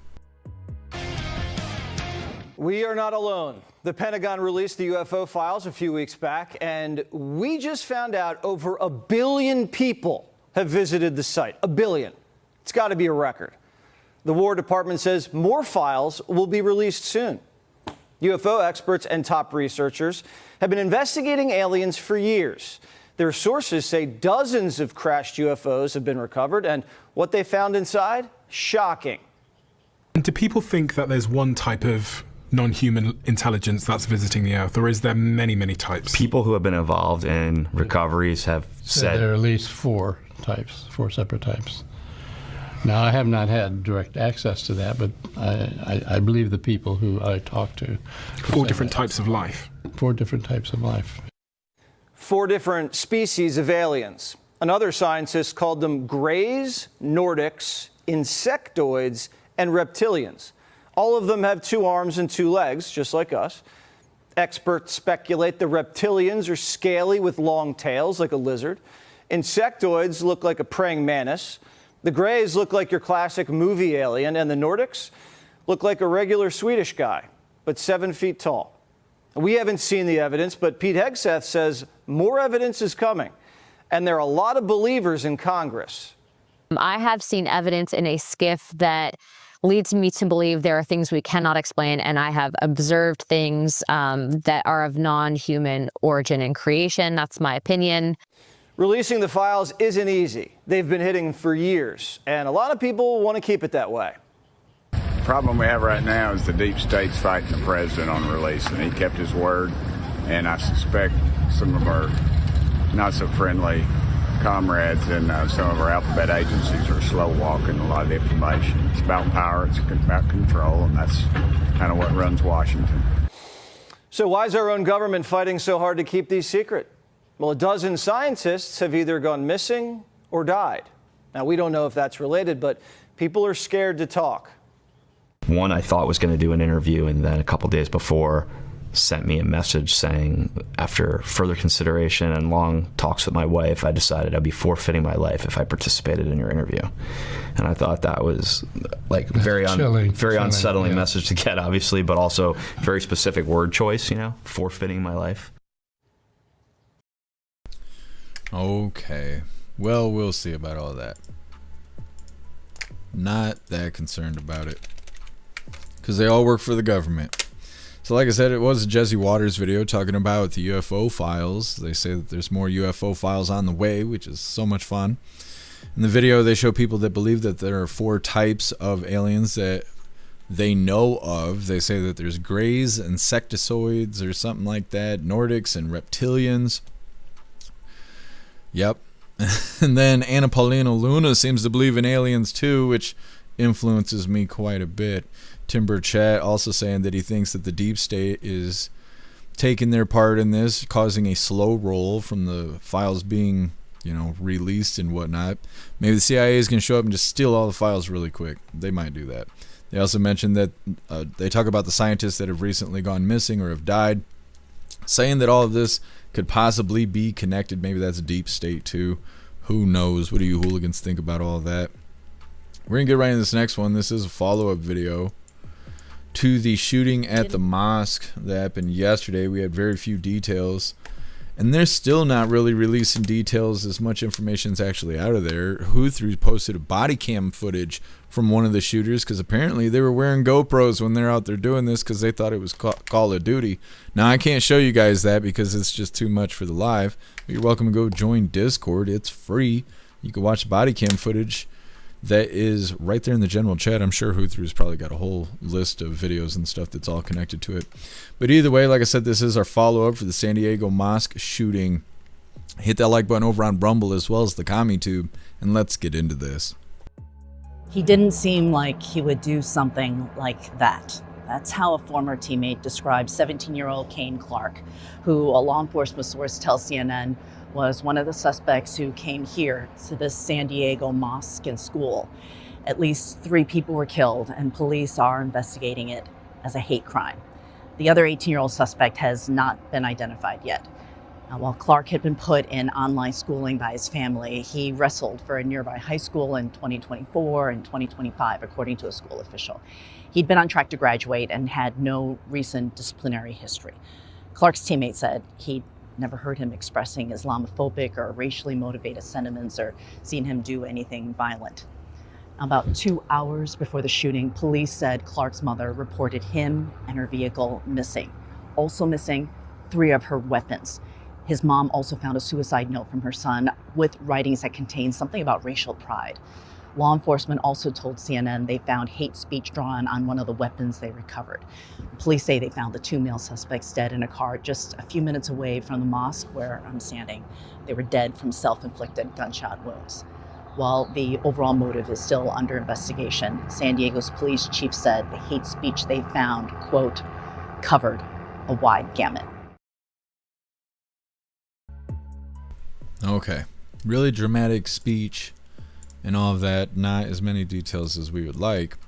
We are not alone. The Pentagon released the UFO files a few weeks back, and we just found out over 1 billion people have visited the site. 1 billion. It's got to be a record. The War Department says more files will be released soon. UFO experts and top researchers have been investigating aliens for years. Their sources say dozens of crashed UFOs have been recovered, and what they found inside, shocking. And do people think that there's one type of non-human intelligence that's visiting the Earth, or is there many, many types? People who have been involved in recoveries have said there are at least 4 types, 4 separate types. Now, I have not had direct access to that, but I believe the people who I talked to. 4 different types of life. 4 different types of life. 4 different species of aliens. Another scientist called them Greys, Nordics, Insectoids, and Reptilians. All of them have 2 arms and 2 legs, just like us. Experts speculate the reptilians are scaly with long tails, like a lizard. Insectoids look like a praying mantis. The Greys look like your classic movie alien, and the Nordics look like a regular Swedish guy, but 7 feet tall. We haven't seen the evidence, but Pete Hegseth says more evidence is coming, and there are a lot of believers in Congress. I have seen evidence in a skiff that leads me to believe there are things we cannot explain, and I have observed things that are of non-human origin and creation. That's my opinion. Releasing the files isn't easy. They've been hidden for years, and a lot of people want to keep it that way. The problem we have right now is the deep state's fighting the president on release, and he kept his word, and I suspect some of our not so friendly comrades in some of our alphabet agencies are slow walking a lot of the information. It's about power, it's about control, and that's kind of what runs Washington. So why is our own government fighting so hard to keep these secret? Well, 12 scientists have either gone missing or died. Now, we don't know if that's related, but people are scared to talk. One I thought was going to do an interview, and then a couple days before sent me a message saying, after further consideration and long talks with my wife, I decided I'd be forfeiting my life if I participated in your interview. And I thought that was like very unsettling message to get, obviously, but also very specific word choice, forfeiting my life. Okay. Well, we'll see about all that. Not that concerned about it, because they all work for the government. So like I said, it was a Jesse Waters video talking about the UFO files. They say that there's more UFO files on the way, which is so much fun. In the video, they show people that believe that there are 4 types of aliens that they know of. They say that there's Greys, Insectoids, or something like that, Nordics, and Reptilians. Yep. And then Anna Paulina Luna seems to believe in aliens too, which influences me quite a bit. Timber Chat also saying that he thinks that the deep state is taking their part in this, causing a slow roll from the files being, released and whatnot. Maybe the CIA is going to show up and just steal all the files really quick. They might do that. They also mentioned that they talk about the scientists that have recently gone missing or have died, saying that all of this could possibly be connected. Maybe that's a deep state too. Who knows? What do you hooligans think about all of that? We're going to get right into this next one. This is a follow-up video to the shooting at the mosque that happened yesterday. We had very few details, and they're still not really releasing details. As much information is actually out of there. Hooligans posted a body cam footage from one of the shooters, because apparently they were wearing GoPros when they're out there doing this, because they thought it was Call of Duty. Now, I can't show you guys that because it's just too much for the live. But you're welcome to go join Discord. It's free. You can watch body cam footage that is right there in the general chat. I'm sure Hooligans probably got a whole list of videos and stuff that's all connected to it. But either way, like I said, this is our follow-up for the San Diego mosque shooting Hit that like button over on Rumble as well as the CommuTube, and let's get into this. He didn't seem like he would do something like that. That's how a former teammate described 17-year-old Kane Clark, who a law enforcement source tells CNN was one of the suspects who came here to this San Diego mosque and school. At least 3 people were killed, and police are investigating it as a hate crime. The other 18-year-old suspect has not been identified yet. Now, while Clark had been put in online schooling by his family, he wrestled for a nearby high school in 2024 and 2025, according to a school official. He'd been on track to graduate and had no recent disciplinary history. Clark's teammate said he'd never heard him expressing Islamophobic or racially motivated sentiments or seen him do anything violent. About 2 hours before the shooting, police said Clark's mother reported him and her vehicle missing. Also missing, 3 of her weapons. His mom also found a suicide note from her son with writings that contained something about racial pride. Law enforcement also told CNN they found hate speech drawn on one of the weapons they recovered. Police say they found the 2 male suspects dead in a car just a few minutes away from the mosque where I'm standing. They were dead from self-inflicted gunshot wounds. While the overall motive is still under investigation, San Diego's police chief said the hate speech they found, quote, covered a wide gamut. Okay, really dramatic speech and all of that, not as many details as we would like.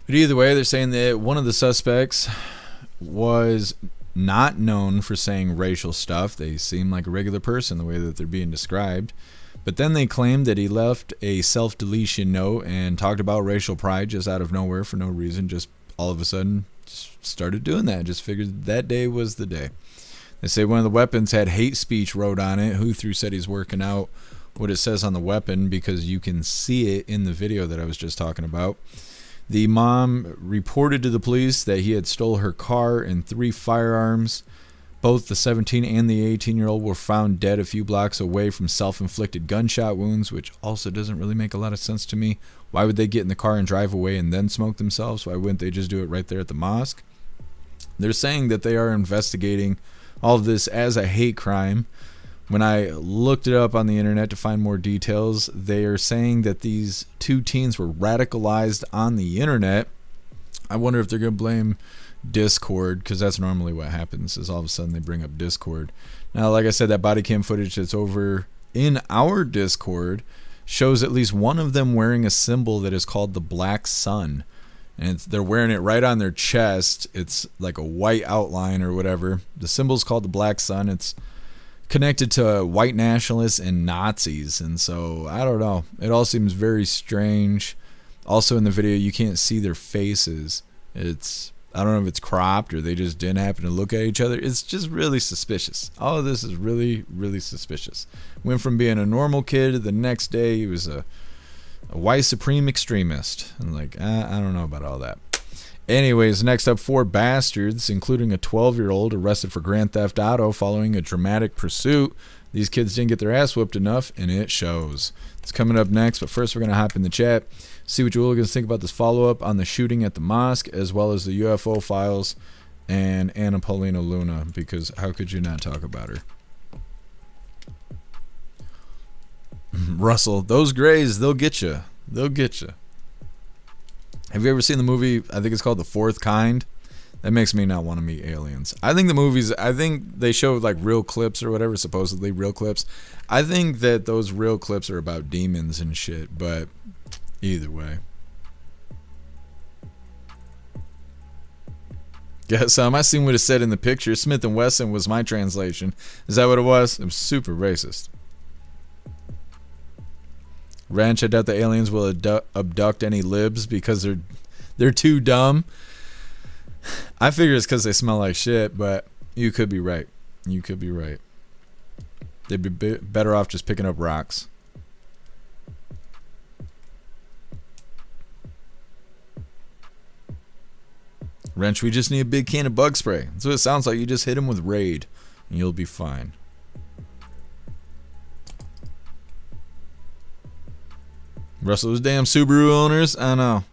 But either way, they're saying that one of the suspects was not known for saying racial stuff. They seem like a regular person the way that they're being described. But then they claimed that he left a self-deletion note and talked about racial pride just out of nowhere for no reason. Just all of a sudden just started doing that. Just figured that day was the day. They say one of the weapons had hate speech wrote on it. Who said he's working out what it says on the weapon because you can see it in the video that I was just talking about. The mom reported to the police that he had stole her car and 3 firearms. Both the 17 and the 18-year-old were found dead a few blocks away from self-inflicted gunshot wounds, which also doesn't really make a lot of sense to me. Why would they get in the car and drive away and then smoke themselves? Why wouldn't they just do it right there at the mosque? They're saying that they are investigating all of this as a hate crime. When I looked it up on the internet to find more details, they are saying that these 2 teens were radicalized on the internet. I wonder if they're going to blame Discord, because that's normally what happens, is all of a sudden they bring up Discord. Now, like I said, that body cam footage that's over in our Discord shows at least one of them wearing a symbol that is called the Black Sun. And they're wearing it right on their chest. It's like a white outline or whatever. The symbol's called the Black Sun. It's connected to white nationalists and Nazis. And so, I don't know. It all seems very strange. Also in the video, you can't see their faces. I don't know if it's cropped or they just didn't happen to look at each other. It's just really suspicious. All of this is really, really suspicious. Went from being a normal kid to the next day he was a white supreme extremist. And like, I don't know about all that. Anyways, next up, 4 bastards, including a 12-year-old arrested for grand theft auto following a dramatic pursuit. These kids didn't get their ass whooped enough, and it shows. It's coming up next, but first we're going to hop in the chat, see what you hooligans think about this follow-up on the shooting at the mosque, as well as the UFO files and Anna Paulina Luna, because how could you not talk about her? Russell, those grays, they'll get you. They'll get you. Have you ever seen the movie, I think it's called The Fourth Kind? That makes me not want to meet aliens. I think the movies, I think they show like real clips or whatever, supposedly real clips. I think that those real clips are about demons and shit, but either way. Guess I seen what it said in the picture. Smith & Wesson was my translation. Is that what it was? It was super racist. Ranch, I doubt the aliens will abduct any libs because they're too dumb. I figure it's because they smell like shit, but you could be right. You could be right. They'd be better off just picking up rocks. Wrench, we just need a big can of bug spray. That's what it sounds like. You just hit him with Raid, and you'll be fine. Russell, those damn Subaru owners, I know.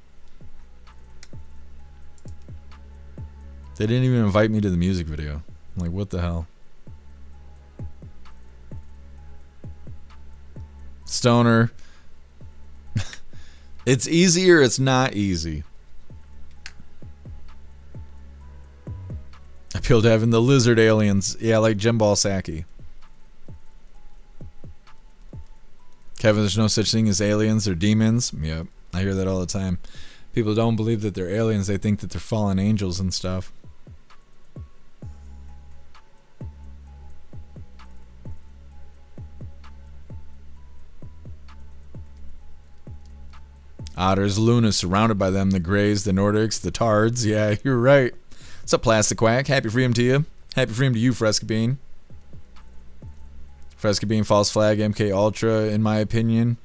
They didn't even invite me to the music video. I'm like, what the hell? Stoner. It's easier, it's not easy. Appeal to having the lizard aliens. Yeah, like Jim Balsacki. Kevin, there's no such thing as aliens or demons. Yep, I hear that all the time. People don't believe that they're aliens. They think that they're fallen angels and stuff. Otters, Luna, surrounded by them, the Greys, the Nordics, the Tards. Yeah, you're right. What's up, Plastic Quack? Happy freedom to you. Happy freedom to you, Fresca Bean. Fresca Bean, false flag, MK Ultra, in my opinion.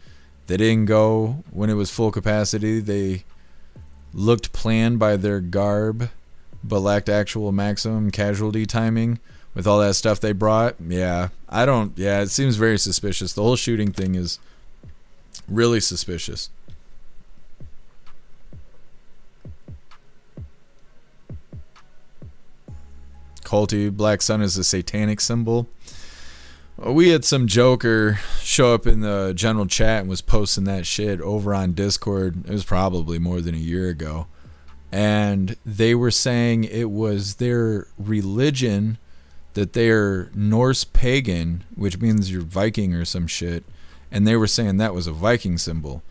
They didn't go when it was full capacity. They looked planned by their garb, but lacked actual maximum casualty timing with all that stuff they brought. Yeah, it seems very suspicious. The whole shooting thing is really suspicious. Culty, Black Sun is a satanic symbol. We had some joker show up in the general chat and was posting that shit over on Discord. It was probably more than a year ago. And they were saying it was their religion, that they're Norse pagan, which means you're Viking or some shit. And they were saying that was a Viking symbol.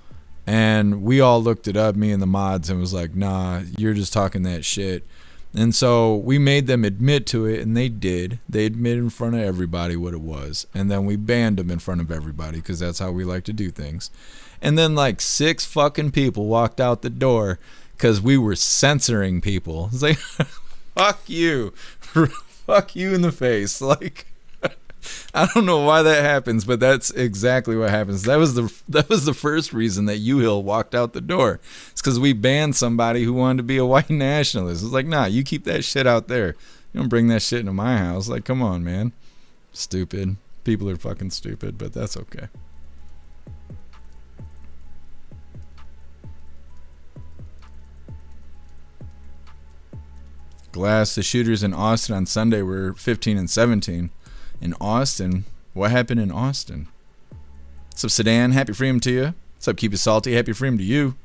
And we all looked it up, me and the mods, and was like, nah, you're just talking that shit. And so we made them admit to it, and they did. They admitted in front of everybody what it was. And then we banned them in front of everybody because that's how we like to do things. And then like 6 fucking people walked out the door because we were censoring people. It's like, fuck you. Fuck you in the face. Like, I don't know why that happens, but that's exactly what happens. That was the first reason that U-Hill walked out the door. It's because we banned somebody who wanted to be a white nationalist. It's like, nah, you keep that shit out there. You don't bring that shit into my house. Like, come on, man. Stupid. People are fucking stupid, but that's okay. Glass, the shooters in Austin on Sunday were 15 and 17. In Austin? What happened in Austin? What's up, Sedan? Happy freedom to you. What's up, Keep It Salty? Happy freedom to you.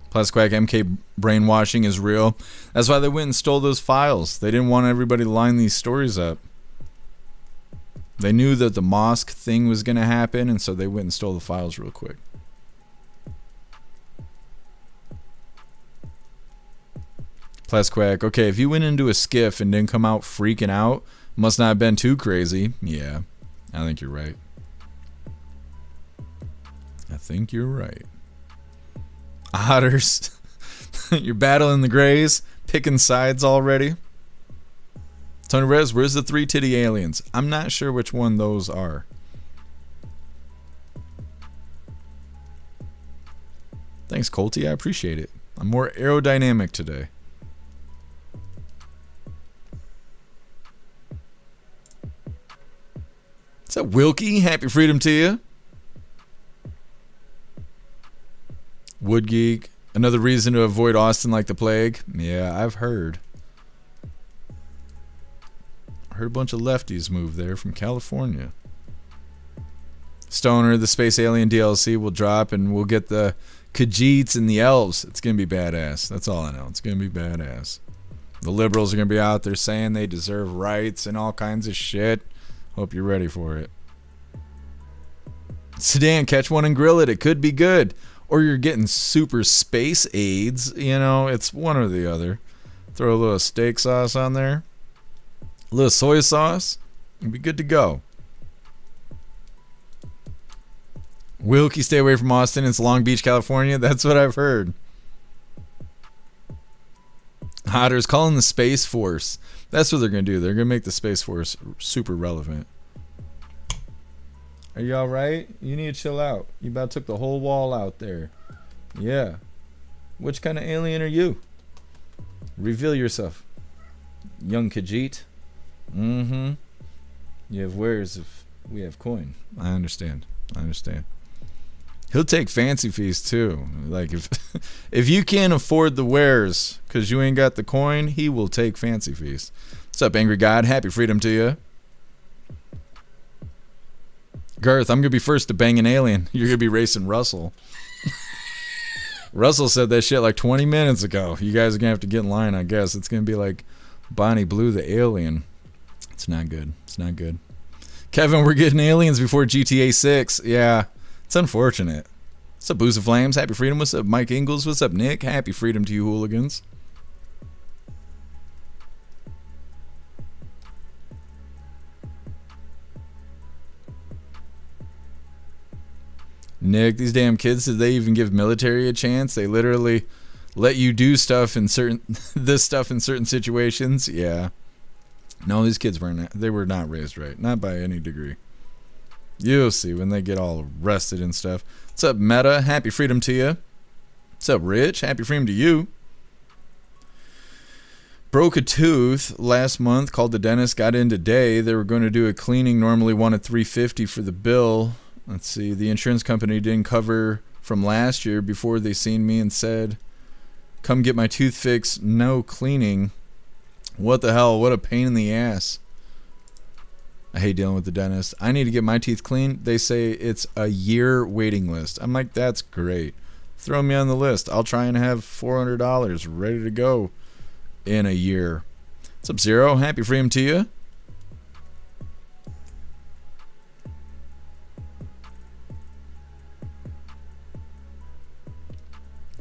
Plus, Quack, MK brainwashing is real. That's why they went and stole those files. They didn't want everybody to line these stories up. They knew that the mosque thing was going to happen, and so they went and stole the files real quick. Quack. Okay, if you went into a skiff and didn't come out freaking out, must not have been too crazy. Yeah, I think you're right. I think you're right. Otters. You're battling the Greys, picking sides already. Tony Rez, where's the 3 titty aliens? I'm not sure which one those are. Thanks, Colty. I appreciate it. I'm more aerodynamic today. What's up, Wilkie? Happy freedom to you. Wood Geek. Another reason to avoid Austin like the plague. Yeah, I've heard. I heard a bunch of lefties move there from California. Stoner, the Space Alien DLC will drop and we'll get the Khajiits and the elves. It's going to be badass. That's all I know. It's going to be badass. The liberals are going to be out there saying they deserve rights and all kinds of shit. Hope you're ready for it. Sedan, catch one and grill it. It could be good. Or you're getting super space aids. You know, it's one or the other. Throw a little steak sauce on there. A little soy sauce. You'll be good to go. Wilkie, stay away from Austin. It's Long Beach, California. That's what I've heard. Otters, calling the Space Force. That's what they're going to do. They're going to make the Space Force super relevant. Are you alright? You need to chill out. You about took the whole wall out there. Yeah. Which kind of alien are you? Reveal yourself. Young Khajiit. Mm-hmm. You have wares if we have coin. I understand. He'll take fancy fees too. Like if you can't afford the wares because you ain't got the coin, he will take fancy fees. What's up, Angry God? Happy freedom to you. Garth, I'm going to be first to bang an alien. You're going to be racing Russell. Russell said that shit like 20 minutes ago. You guys are going to have to get in line, I guess. It's going to be like Bonnie Blue the alien. It's not good. It's not good. Kevin, we're getting aliens before GTA 6. Yeah, it's unfortunate. What's up, Boost of Flames? Happy Freedom. What's up, Mike Ingalls? What's up, Nick? Happy Freedom to you, hooligans. Nick, these damn kids, did they even give military a chance? They literally let you do stuff in certain this stuff in certain situations. Yeah. No, these kids were not raised right. Not by any degree. You'll see when they get all arrested and stuff. What's up, Meta? Happy Freedom to you. What's up, Rich? Happy Freedom to you. Broke a tooth last month, called the dentist, got in today. They were going to do a cleaning, normally wanted $350 for the bill. Let's see, the insurance company didn't cover from last year before they seen me and said, come get my tooth fixed, no cleaning. What the hell? What a pain in the ass. I hate dealing with the dentist. I need to get my teeth cleaned. They say it's a year waiting list. I'm like, that's great. Throw me on the list. I'll try and have $400 ready to go in a year. What's up, Zero? Happy Freedom to you.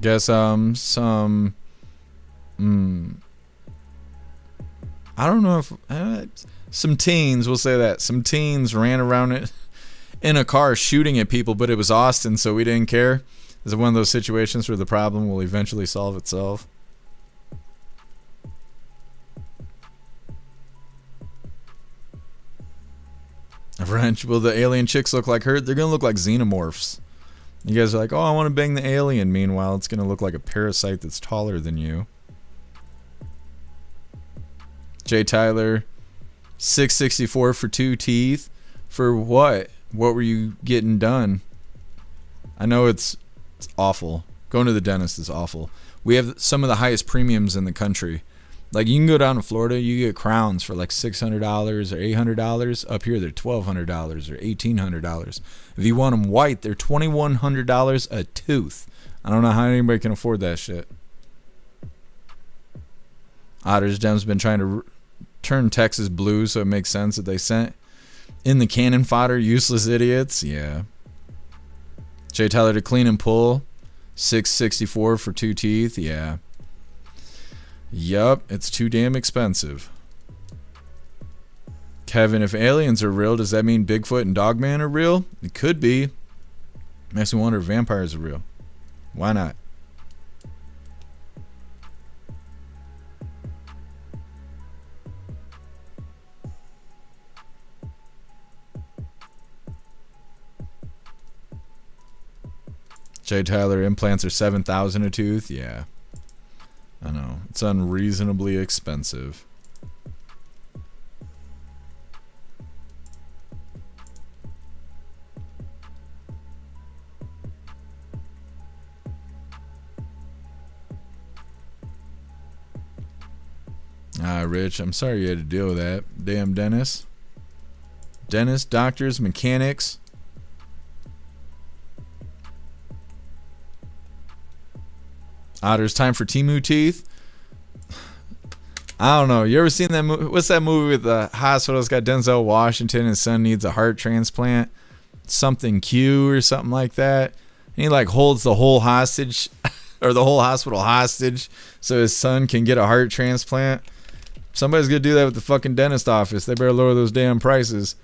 Guess some I don't know if some teens, we'll say that, some teens ran around it in a car shooting at people, but it was Austin, so we didn't care. Is it one of those situations where the problem will eventually solve itself? Wrench, will the alien chicks look like her? They're gonna look like xenomorphs. You guys are like, oh, I want to bang the alien. Meanwhile, it's gonna look like a parasite that's taller than you. Jay Tyler, $664 for 2 teeth. For what? What were you getting done? I know it's awful. Going to the dentist is awful. We have some of the highest premiums in the country. Like, you can go down to Florida, you get crowns for like $600 or $800. Up here, they're $1,200 or $1,800. If you want them white, they're $2,100 a tooth. I don't know how anybody can afford that shit. Otter's Dem's been trying to turn Texas blue, so it makes sense that they sent in the cannon fodder. Useless idiots. Yeah. Jay Tyler to clean and pull. $664 for 2 teeth. Yeah. Yup, it's too damn expensive. Kevin, if aliens are real, does that mean Bigfoot and Dogman are real? It could be. Makes me wonder if vampires are real. Why not? Jay Tyler, implants are $7,000 a tooth. Yeah. I know. It's unreasonably expensive. Rich, I'm sorry you had to deal with that. Damn dentists. Dentists, doctors, mechanics. Otter's time for Timu teeth. I don't know. You ever seen that movie? What's that movie with the hospital? It's got Denzel Washington. His son needs a heart transplant. Something Q or something like that. And he like holds the whole hostage or the whole hospital hostage so his son can get a heart transplant. Somebody's gonna do that with the fucking dentist office. They better lower those damn prices.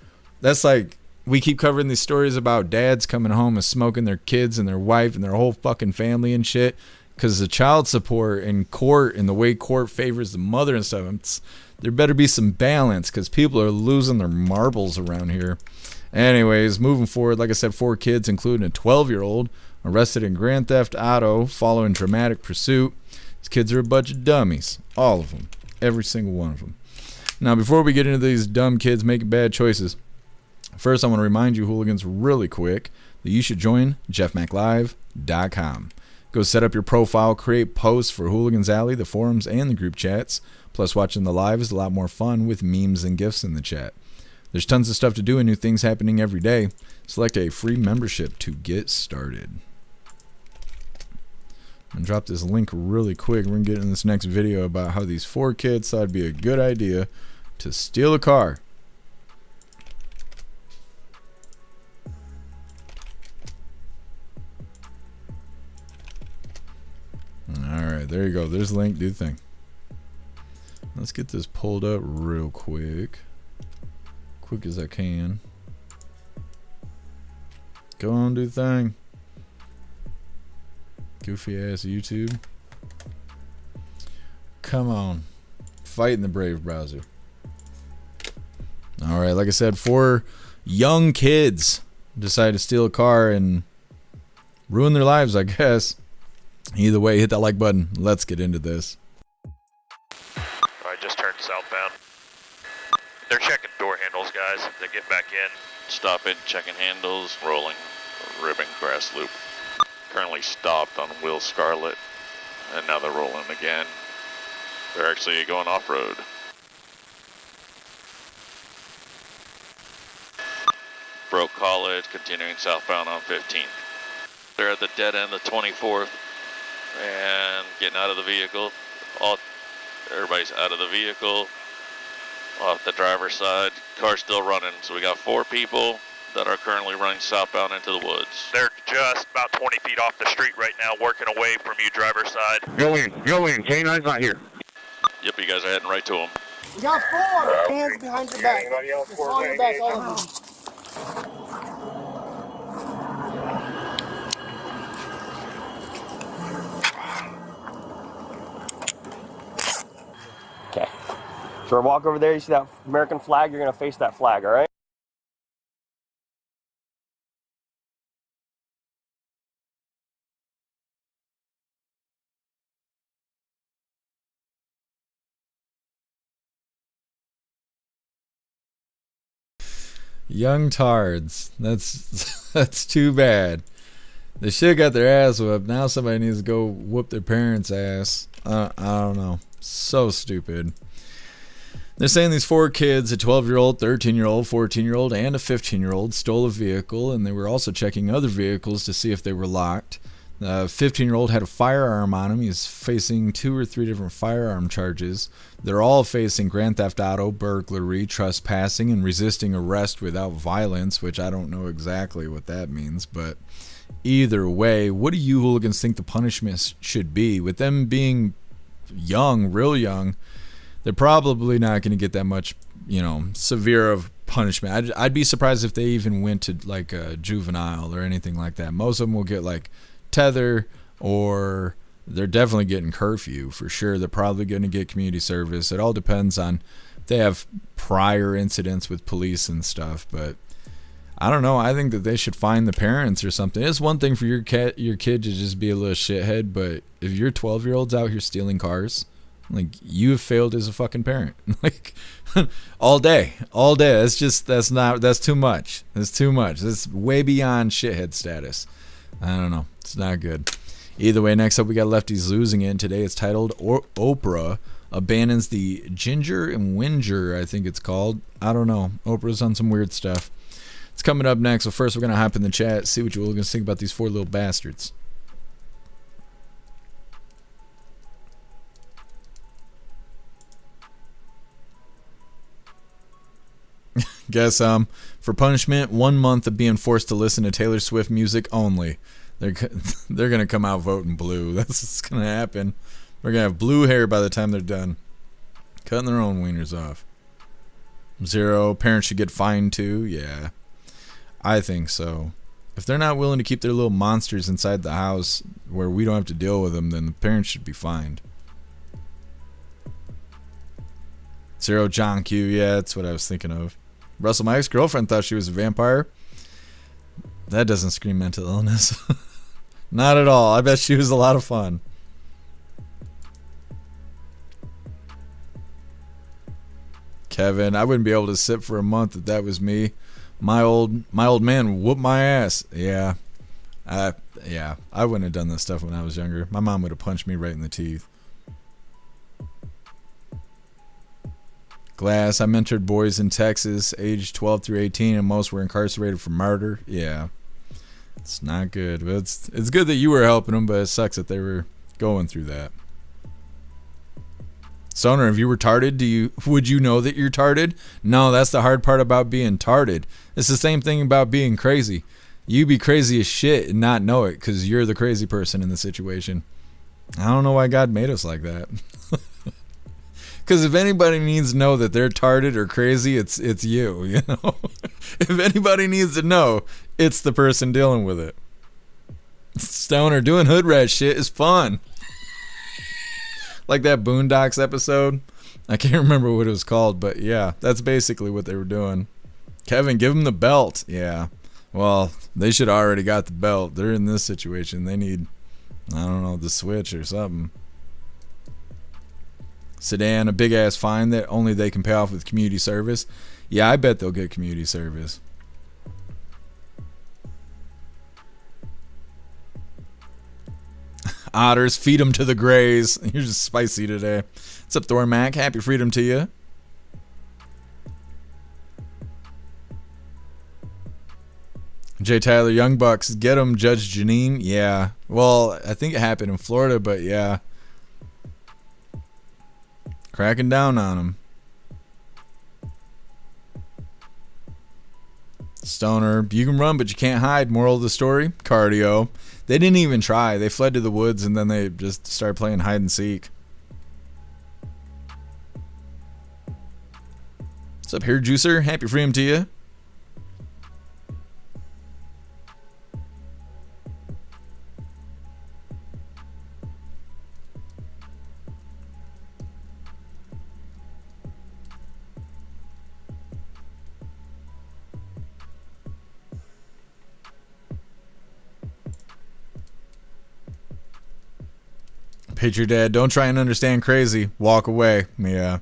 That's like, we keep covering these stories about dads coming home and smoking their kids and their wife and their whole fucking family and shit. Because the child support in court and the way court favors the mother and stuff, there better be some balance because people are losing their marbles around here. Anyways, moving forward, like I said, 4 kids, including a 12-year-old, arrested in Grand Theft Auto following dramatic pursuit. These kids are a bunch of dummies. All of them. Every single one of them. Now, before we get into these dumb kids making bad choices, first I want to remind you, hooligans, really quick, that you should join jeffmaclive.com. Go set up your profile, create posts for Hooligans Alley, the forums, and the group chats. Plus, watching the live is a lot more fun with memes and GIFs in the chat. There's tons of stuff to do and new things happening every day. Select a free membership to get started. I'm gonna drop this link really quick. We're gonna get in this next video about how these 4 kids thought it'd be a good idea to steal a car. Alright, there you go. There's the link. Do the thing. Let's get this pulled up real quick. Quick as I can. Go on, do the thing. Goofy ass YouTube. Come on. Fighting the Brave browser. Alright, like I said, 4 young kids decide to steal a car and ruin their lives, I guess. Either way, hit that like button. Let's get into this. I just turned southbound. They're checking door handles, guys. They get back in. Stopping, checking handles, rolling, ribbing, grass loop. Currently stopped on Will Scarlet, and now they're rolling again. They're actually going off-road. Broke College, continuing southbound on 15th. They're at the dead end of 24th and getting out of the vehicle. Everybody's out of the vehicle, off the driver's side. Car's still running, so we got 4 people that are currently running southbound into the woods. They're just about 20 feet off the street right now, working away from you, driver's side. Go in, K9's not here. Yep, you guys are heading right to them. We got 4 hands behind your back. It's on your back, all of them. Okay. So walk over there, you see that American flag, you're going to face that flag, all right? Young tards. That's too bad. They should have got their ass whooped. Now somebody needs to go whoop their parents' ass. I don't know. So stupid. They're saying these 4 kids, a 12-year-old, 13-year-old, 14-year-old, and a 15-year-old, stole a vehicle, and they were also checking other vehicles to see if they were locked. The 15-year-old had a firearm on him. He's facing 2 or 3 different firearm charges. They're all facing grand theft auto, burglary, trespassing, and resisting arrest without violence, which I don't know exactly what that means, but either way, what do you hooligans think the punishment should be? With them being young, real young, they're probably not going to get that much, severe of punishment. I'd be surprised if they even went to like a juvenile or anything like that. Most of them will get like tether, or they're definitely getting curfew for sure. They're probably going to get community service. It all depends on if they have prior incidents with police and stuff, but I don't know. I think that they should find the parents or something. It's one thing for your kid to just be a little shithead, but if your 12-year-old's out here stealing cars, like, you have failed as a fucking parent. Like, all day. That's too much. That's too much. That's way beyond shithead status. I don't know. It's not good. Either way, next up we got Lefties Losing It. Today it's titled Oprah Abandons the Ginger and Winger, I think it's called. I don't know. Oprah's on some weird stuff. It's coming up next. So first we're going to hop in the chat, see what you all going to think about these 4 little bastards. Guess for punishment, 1 month of being forced to listen to Taylor Swift music only. They're gonna come out voting blue. That's what's gonna happen. We're gonna have blue hair by the time they're done, cutting their own wieners off. 0 parents should get fined too. Yeah, I think so. If they're not willing to keep their little monsters inside the house where we don't have to deal with them, then the parents should be fined. 0 John Q. Yeah, that's what I was thinking of. Russell, my ex-girlfriend thought she was a vampire. That doesn't scream mental illness. Not at all. I bet she was a lot of fun. Kevin, I wouldn't be able to sit for a month if that was me. My old man whooped my ass. Yeah. I wouldn't have done this stuff when I was younger. My mom would have punched me right in the teeth. Glass, I mentored boys in Texas, aged 12 through 18, and most were incarcerated for murder. Yeah, it's not good. But it's good that you were helping them, but it sucks that they were going through that. Stoner, if you were tarded, would you know that you're tarded? No, that's the hard part about being tarded. It's the same thing about being crazy. You be crazy as shit and not know it because you're the crazy person in the situation. I don't know why God made us like that. Because if anybody needs to know that they're tarded or crazy, it's you, you know? If anybody needs to know, it's the person dealing with it. Stoner, doing hood rat shit is fun. Like that Boondocks episode. I can't remember what it was called, but yeah, that's basically what they were doing. Kevin, give them the belt. Yeah. Well, they should have already got the belt. They're in this situation. They need, I don't know, the switch or something. Sedan, a big ass fine that only they can pay off with community service. Yeah, I bet they'll get community service. Otters, feed them to the grays. You're just spicy today. What's up, Thor Mac? Happy freedom to you. J. Tyler, Young Bucks, get him, Judge Janine. Yeah. Well, I think it happened in Florida, but yeah. Cracking down on him. Stoner, you can run, but you can't hide. Moral of the story, cardio. They didn't even try. They fled to the woods, and then they just started playing hide and seek. What's up, Hair Juicer? Happy freedom to you. Picture dad, don't try and understand crazy. Walk away. Yeah.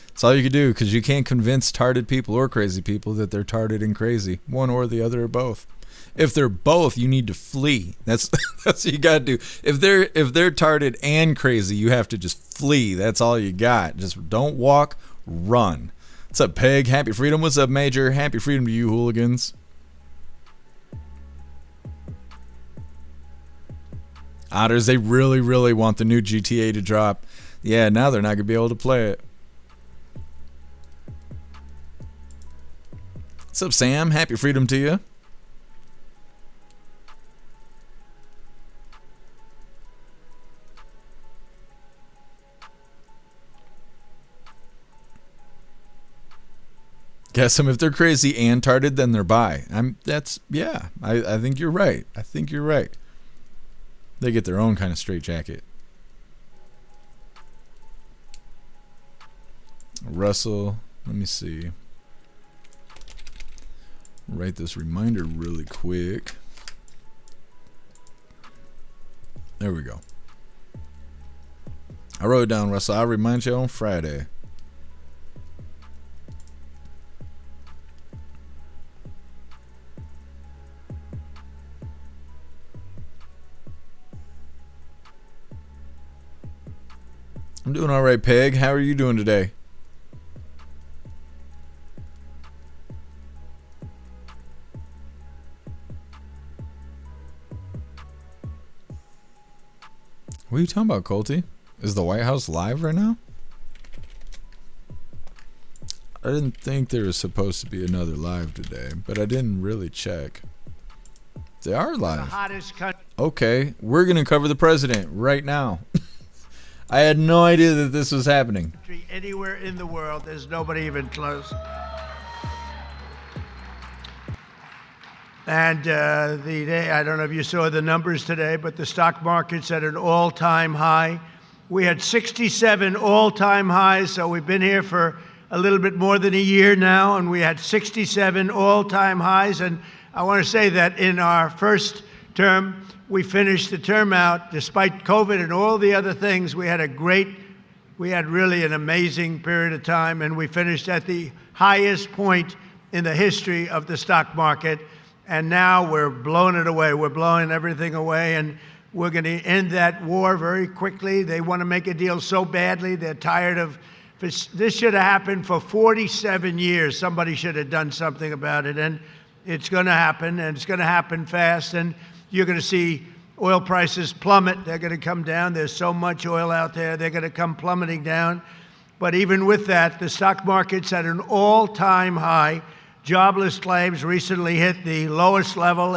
That's all you can do, because you can't convince tarded people or crazy people that they're tarded and crazy. One or the other or both. If they're both, you need to flee. That's what you got to do. If they're tarded and crazy, you have to just flee. That's all you got. Just don't walk, run. What's up, Peg? Happy freedom. What's up, Major? Happy freedom to you, hooligans. Otters, they really, really want the new GTA to drop. Yeah, now they're not going to be able to play it. What's up, Sam? Happy freedom to you. Guess them, if they're crazy and tarded, then they're bi. I think you're right. I think you're right. They get their own kind of straitjacket. Russell, let me see. Write this reminder really quick. There we go. I wrote it down, Russell. I'll remind you on Friday. I'm doing all right, Peg. How are you doing today? What are you talking about, Colty? Is the White House live right now? I didn't think there was supposed to be another live today, but I didn't really check. They are live. Okay, we're going to cover the president right now. I had no idea that this was happening. Anywhere in the world, there's nobody even close. And I don't know if you saw the numbers today, but the stock market's at an all-time high. We had 67 all-time highs, so we've been here for a little bit more than a year now, and we had 67 all-time highs. And I want to say that in our first term, we finished the term out, despite COVID and all the other things, we had really an amazing period of time, and we finished at the highest point in the history of the stock market. And now we're blowing it away. We're blowing everything away, and we're going to end that war very quickly. They want to make a deal so badly. They're tired of This should have happened for 47 years. Somebody should have done something about it. And it's going to happen, and it's going to happen fast. And you're going to see oil prices plummet. They're going to come down. There's so much oil out there. They're going to come plummeting down. But even with that, the stock market's at an all-time high. Jobless claims recently hit the lowest level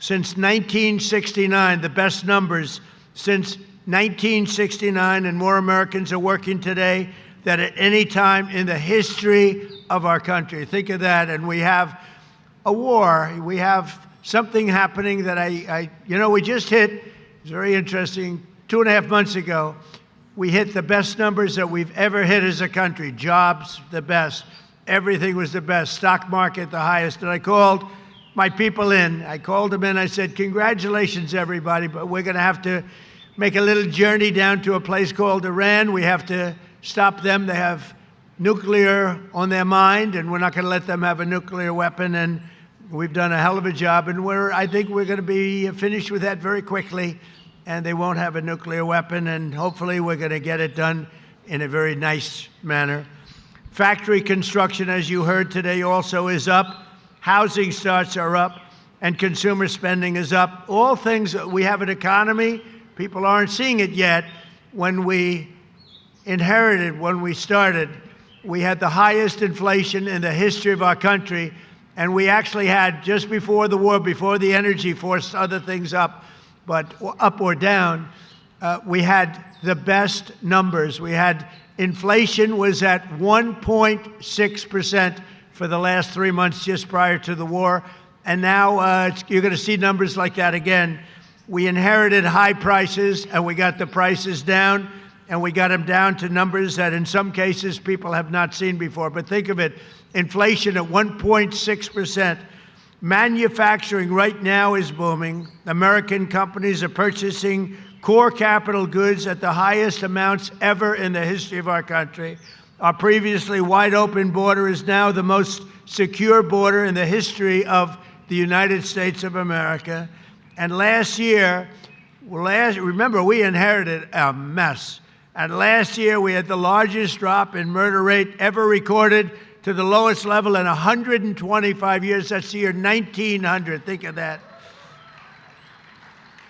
since 1969, the best numbers since 1969, and more Americans are working today than at any time in the history of our country. Think of that. And we have a war. We have something happening that we just hit. It's very interesting. 2.5 months ago, we hit the best numbers that we've ever hit as a country. Jobs, the best. Everything was the best. Stock market, the highest. And I called my people in. I called them in. I said, congratulations, everybody, but we're going to have to make a little journey down to a place called Iran. We have to stop them. They have nuclear on their mind, and we're not going to let them have a nuclear weapon. And we've done a hell of a job, and I think we're going to be finished with that very quickly, and they won't have a nuclear weapon, and hopefully we're going to get it done in a very nice manner. Factory construction, as you heard today, also is up. Housing starts are up, and consumer spending is up. All things, we have an economy. People aren't seeing it yet. When we inherited, when we started, we had the highest inflation in the history of our country. And we actually had, just before the war, before the energy forced other things up, but up or down, we had the best numbers. We had inflation was at 1.6% for the last 3 months just prior to the war. And now you're going to see numbers like that again. We inherited high prices, and we got the prices down, and we got them down to numbers that in some cases people have not seen before. But think of it, inflation at 1.6%. Manufacturing right now is booming. American companies are purchasing core capital goods at the highest amounts ever in the history of our country. Our previously wide open border is now the most secure border in the history of the United States of America. And last year, remember, we inherited a mess. And last year, we had the largest drop in murder rate ever recorded to the lowest level in 125 years. That's the year 1900. Think of that.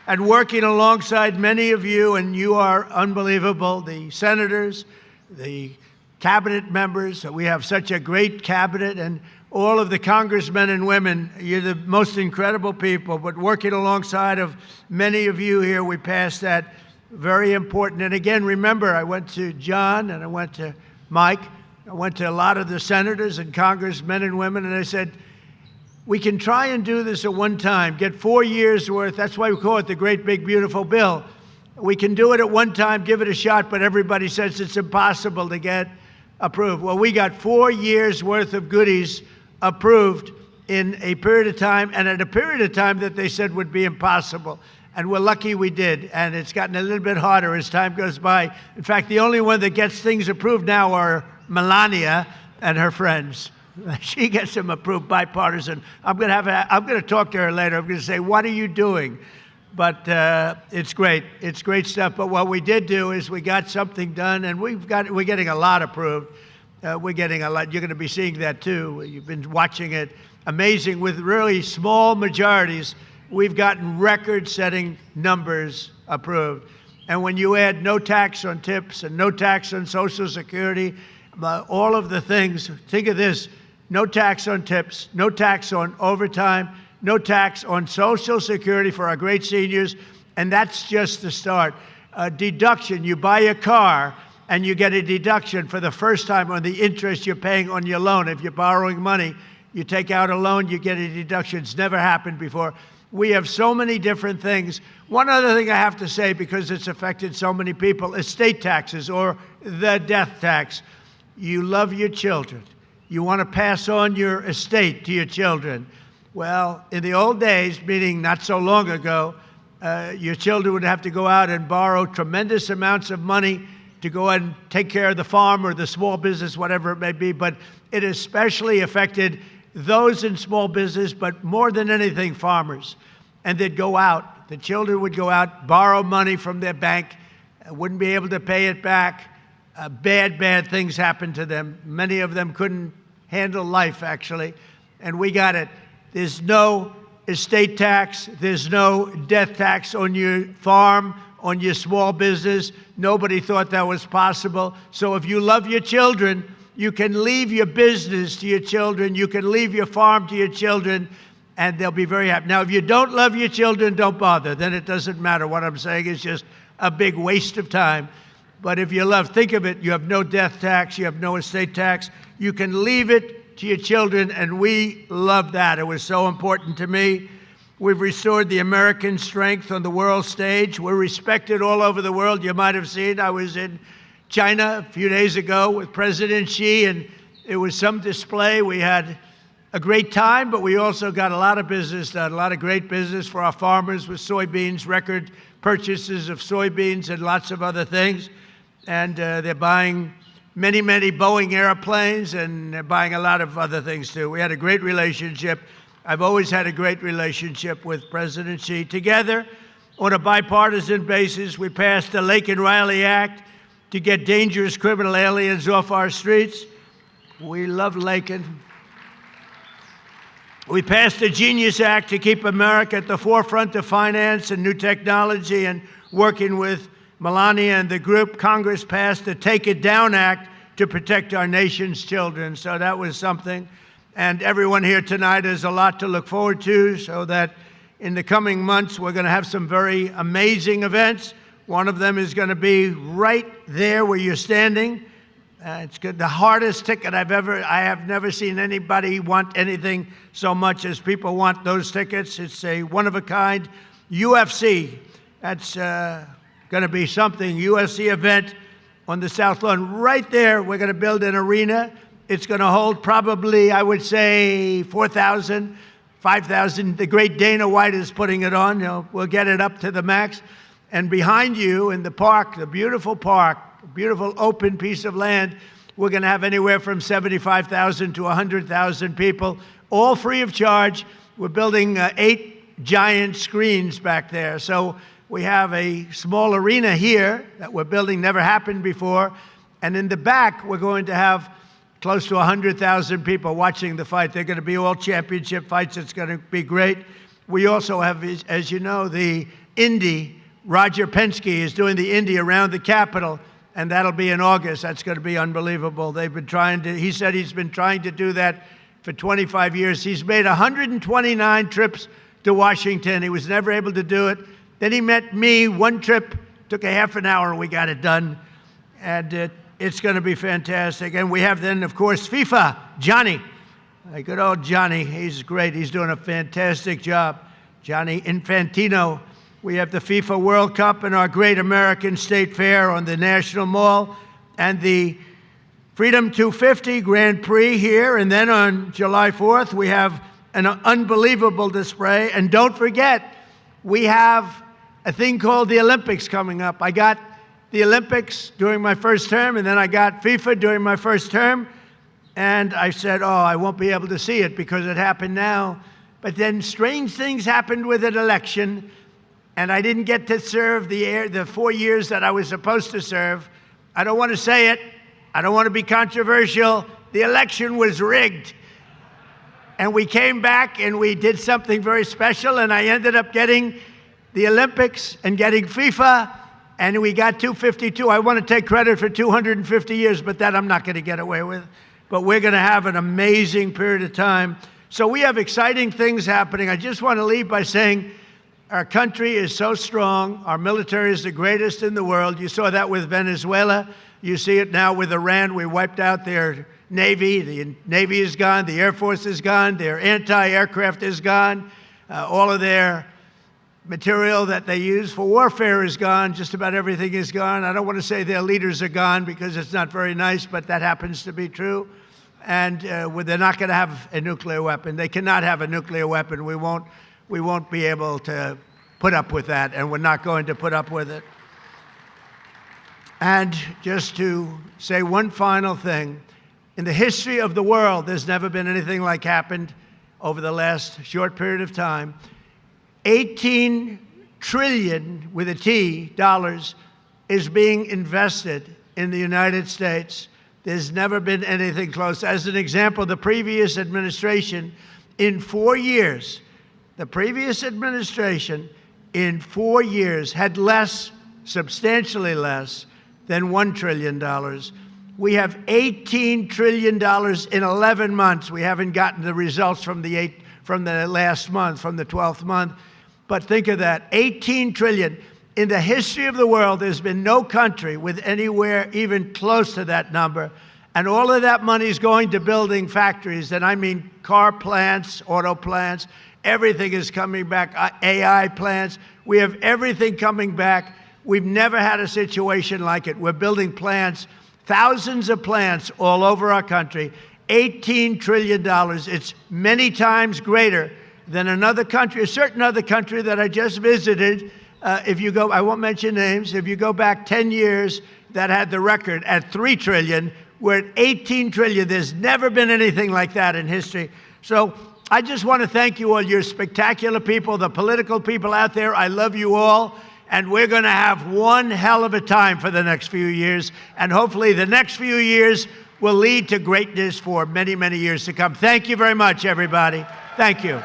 And working alongside many of you, and you are unbelievable, the senators, the cabinet members. We have such a great cabinet, and all of the congressmen and women. You're the most incredible people, but working alongside of many of you here, we passed that. Very important. And again, remember, I went to John and I went to Mike. I went to a lot of the senators and congressmen and women, and I said, we can try and do this at one time, get 4 years worth. That's why we call it the great, big, beautiful bill. We can do it at one time, give it a shot, but everybody says it's impossible to get approved. Well, we got 4 years worth of goodies approved in a period of time, and at a period of time that they said would be impossible. And we're lucky we did, and it's gotten a little bit harder as time goes by. In fact, the only one that gets things approved now are Melania and her friends. She gets them approved bipartisan. I'm going to talk to her later. I'm going to say, what are you doing? But it's great. It's great stuff. But what we did do is we got something done, and we're getting a lot approved. We're getting a lot. You're going to be seeing that too. You've been watching it. Amazing. With really small majorities, we've gotten record-setting numbers approved. And when you add no tax on tips and no tax on Social Security, all of the things, think of this, no tax on tips, no tax on overtime, no tax on Social Security for our great seniors, and that's just the start. A deduction, you buy a car and you get a deduction for the first time on the interest you're paying on your loan. If you're borrowing money, you take out a loan, you get a deduction. It's never happened before. We have so many different things. One other thing I have to say, because it's affected so many people, estate taxes or the death tax. You love your children. You want to pass on your estate to your children. Well, in the old days, meaning not so long ago, your children would have to go out and borrow tremendous amounts of money to go and take care of the farm or the small business, whatever it may be. But it especially affected those in small business, but more than anything, farmers. And they'd go out. The children would go out, borrow money from their bank, wouldn't be able to pay it back. bad things happened to them. Many of them couldn't handle life, actually, and we got it. There's no estate tax. There's no death tax on your farm, on your small business. Nobody thought that was possible. So if you love your children, you can leave your business to your children. You can leave your farm to your children, and they'll be very happy. Now, if you don't love your children, don't bother. Then it doesn't matter. What I'm saying is just a big waste of time. But if you love, think of it. You have no death tax. You have no estate tax. You can leave it to your children, and we love that. It was so important to me. We've restored the American strength on the world stage. We're respected all over the world. You might have seen I was in China a few days ago with President Xi, and it was some display. We had a great time, but we also got a lot of business done, a lot of great business for our farmers with soybeans, record purchases of soybeans and lots of other things. And they're buying many Boeing airplanes, and they're buying a lot of other things too. We had a great relationship. I've always had a great relationship with President Xi. Together, on a bipartisan basis, we passed the Laken Riley Act to get dangerous criminal aliens off our streets. We love Laken. We passed the Genius Act to keep America at the forefront of finance and new technology, and working with Melania and the group, Congress passed the Take It Down Act to protect our nation's children. So that was something. And everyone here tonight has a lot to look forward to, so that in the coming months, we're going to have some very amazing events. One of them is going to be right there where you're standing. It's good. The hardest ticket I have never seen anybody want anything so much as people want those tickets. It's a one-of-a-kind UFC. That's going to be something, UFC event on the South Lawn. Right there, we're going to build an arena. It's going to hold probably, I would say, 4,000, 5,000. The great Dana White is putting it on. You know, we'll get it up to the max. And behind you in the park, the beautiful park, beautiful open piece of land, we're going to have anywhere from 75,000 to 100,000 people, all free of charge. We're building 8 giant screens back there. So we have a small arena here that we're building, never happened before. And in the back, we're going to have close to 100,000 people watching the fight. They're going to be all championship fights. It's going to be great. We also have, as you know, the Indy. Roger Penske is doing the Indy around the Capitol, and that'll be in August. That's going to be unbelievable. He said he's been trying to do that for 25 years. He's made 129 trips to Washington. He was never able to do it. Then he met me. One trip took a half an hour, and we got it done. And it's going to be fantastic. And we have then, of course, FIFA. Johnny, good old Johnny. He's great. He's doing a fantastic job. Johnny Infantino. We have the FIFA World Cup and our great American State Fair on the National Mall, and the Freedom 250 Grand Prix here. And then on July 4th, we have an unbelievable display. And don't forget, we have a thing called the Olympics coming up. I got the Olympics during my first term, and then I got FIFA during my first term. And I said, oh, I won't be able to see it because it happened now. But then strange things happened with an election, and I didn't get to serve the 4 years that I was supposed to serve. I don't want to say it. I don't want to be controversial. The election was rigged. And we came back and we did something very special, and I ended up getting the Olympics and getting FIFA, and we got 252. I want to take credit for 250 years, but that I'm not going to get away with. But we're going to have an amazing period of time. So we have exciting things happening. I just want to leave by saying our country is so strong. Our military is the greatest in the world. You saw that with Venezuela. You see it now with Iran. We wiped out their Navy. The Navy is gone. The Air Force is gone. Their anti-aircraft is gone. All of their material that they use for warfare is gone. Just about everything is gone. I don't want to say their leaders are gone because it's not very nice, but that happens to be true. And they're not going to have a nuclear weapon. They cannot have a nuclear weapon. We won't be able to put up with that, and we're not going to put up with it. And just to say one final thing, in the history of the world, there's never been anything like happened over the last short period of time. 18 trillion, with a T, dollars is being invested in the United States. There's never been anything close. As an example, the previous administration, in 4 years, the previous administration in 4 years had less, substantially less, than $1 trillion. We have $18 trillion in 11 months. We haven't gotten the results from the last month, from the 12th month. But think of that, 18 trillion. In the history of the world, there's been no country with anywhere even close to that number. And all of that money is going to building factories. And I mean car plants, auto plants, everything is coming back, AI plants. We have everything coming back. We've never had a situation like it. We're building plants, thousands of plants all over our country, $18 trillion. It's many times greater than another country, a certain other country that I just visited. If you go, I won't mention names, if you go back 10 years, that had the record at 3 trillion, we're at 18 trillion. There's never been anything like that in history. So I just want to thank you all. You're spectacular people, the political people out there. I love you all. And we're going to have one hell of a time for the next few years. And hopefully the next few years will lead to greatness for many, many years to come. Thank you very much, everybody. Thank you.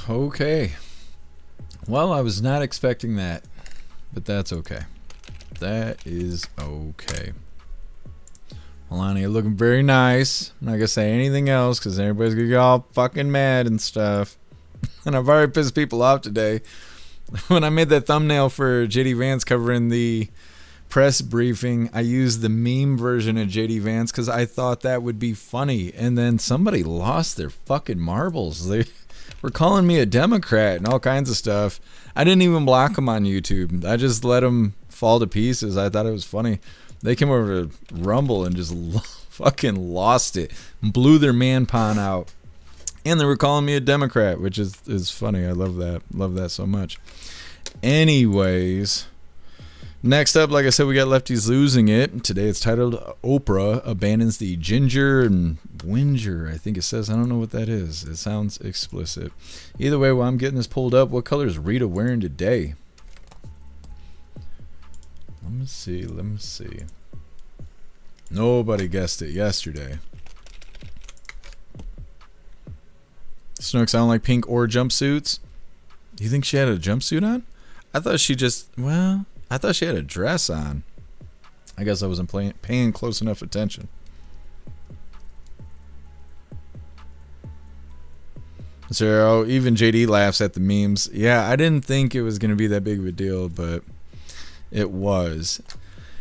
Okay. Well, I was not expecting that, but that's okay. That is okay. Melania looking very nice. I'm not gonna say anything else because everybody's gonna get all fucking mad and stuff. And I've already pissed people off today. When I made that thumbnail for JD Vance covering the press briefing, I used the meme version of JD Vance because I thought that would be funny. And then somebody lost their fucking marbles. They were calling me a Democrat and all kinds of stuff. I didn't even block them on YouTube. I just let them fall to pieces. I thought it was funny. They came over to Rumble and just fucking lost it. Blew their man pond out. And they were calling me a Democrat, which is funny. I love that. Love that so much. Anyways, next up, like I said, we got Lefties Losing It. Today it's titled Oprah Abandons the Ginger and Winger, I think it says. I don't know what that is. It sounds explicit. Either way, while I'm getting this pulled up, what color is Rita wearing today? Let me see. Nobody guessed it yesterday. Snooks, I don't like pink or jumpsuits. You think she had a jumpsuit on? I thought she had a dress on. I guess I wasn't paying close enough attention. So even JD laughs at the memes. Yeah, I didn't think it was going to be that big of a deal, but it was.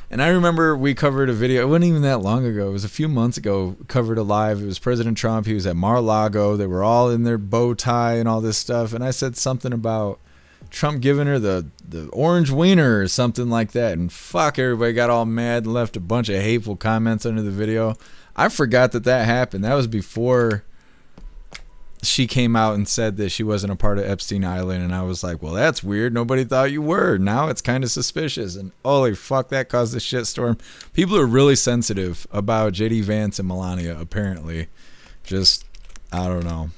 And I remember we covered a video. It wasn't even that long ago. It was a few months ago. Covered a live. It was President Trump. He was at Mar-a-Lago. They were all in their bow tie and all this stuff. And I said something about Trump giving her the orange wiener or something like that. And fuck, everybody got all mad and left a bunch of hateful comments under the video. I forgot that happened. That was before she came out and said that she wasn't a part of Epstein Island, and I was like, well, that's weird. Nobody thought you were. Now it's kind of suspicious. And holy fuck, that caused a shitstorm. People are really sensitive about JD Vance and Melania, apparently. Just, I don't know.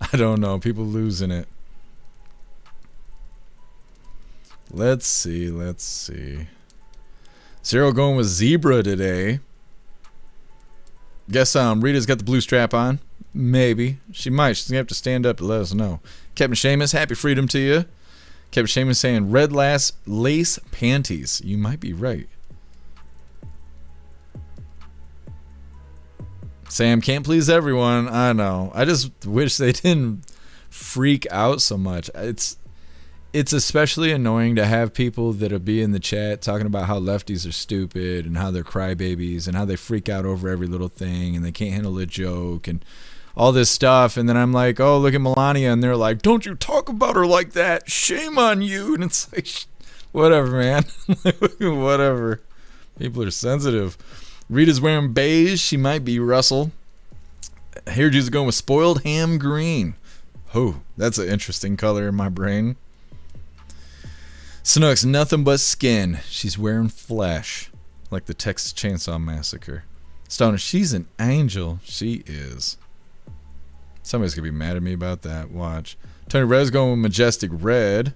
I don't know. People losing it. Let's see. Cyril going with Zebra today. Guess Rita's got the blue strap on. Maybe. She might. She's going to have to stand up to let us know. Captain Seamus, happy freedom to you. Captain Seamus saying red lace panties. You might be right. Sam, can't please everyone. I know. I just wish they didn't freak out so much. It's it's especially annoying to have people that'll be in the chat talking about how lefties are stupid and how they're crybabies and how they freak out over every little thing and they can't handle a joke and all this stuff. And then I'm like, oh, look at Melania. And they're like, don't you talk about her like that. Shame on you. And it's like, whatever, man. Whatever. People are sensitive. Rita's wearing beige. She might be Russell. Here, Jesus going with spoiled ham green. Oh, that's an interesting color in my brain. Snook's nothing but skin. She's wearing flesh. Like the Texas Chainsaw Massacre. Stoner, she's an angel. She is. Somebody's going to be mad at me about that. Watch. Tony Red's going with majestic red.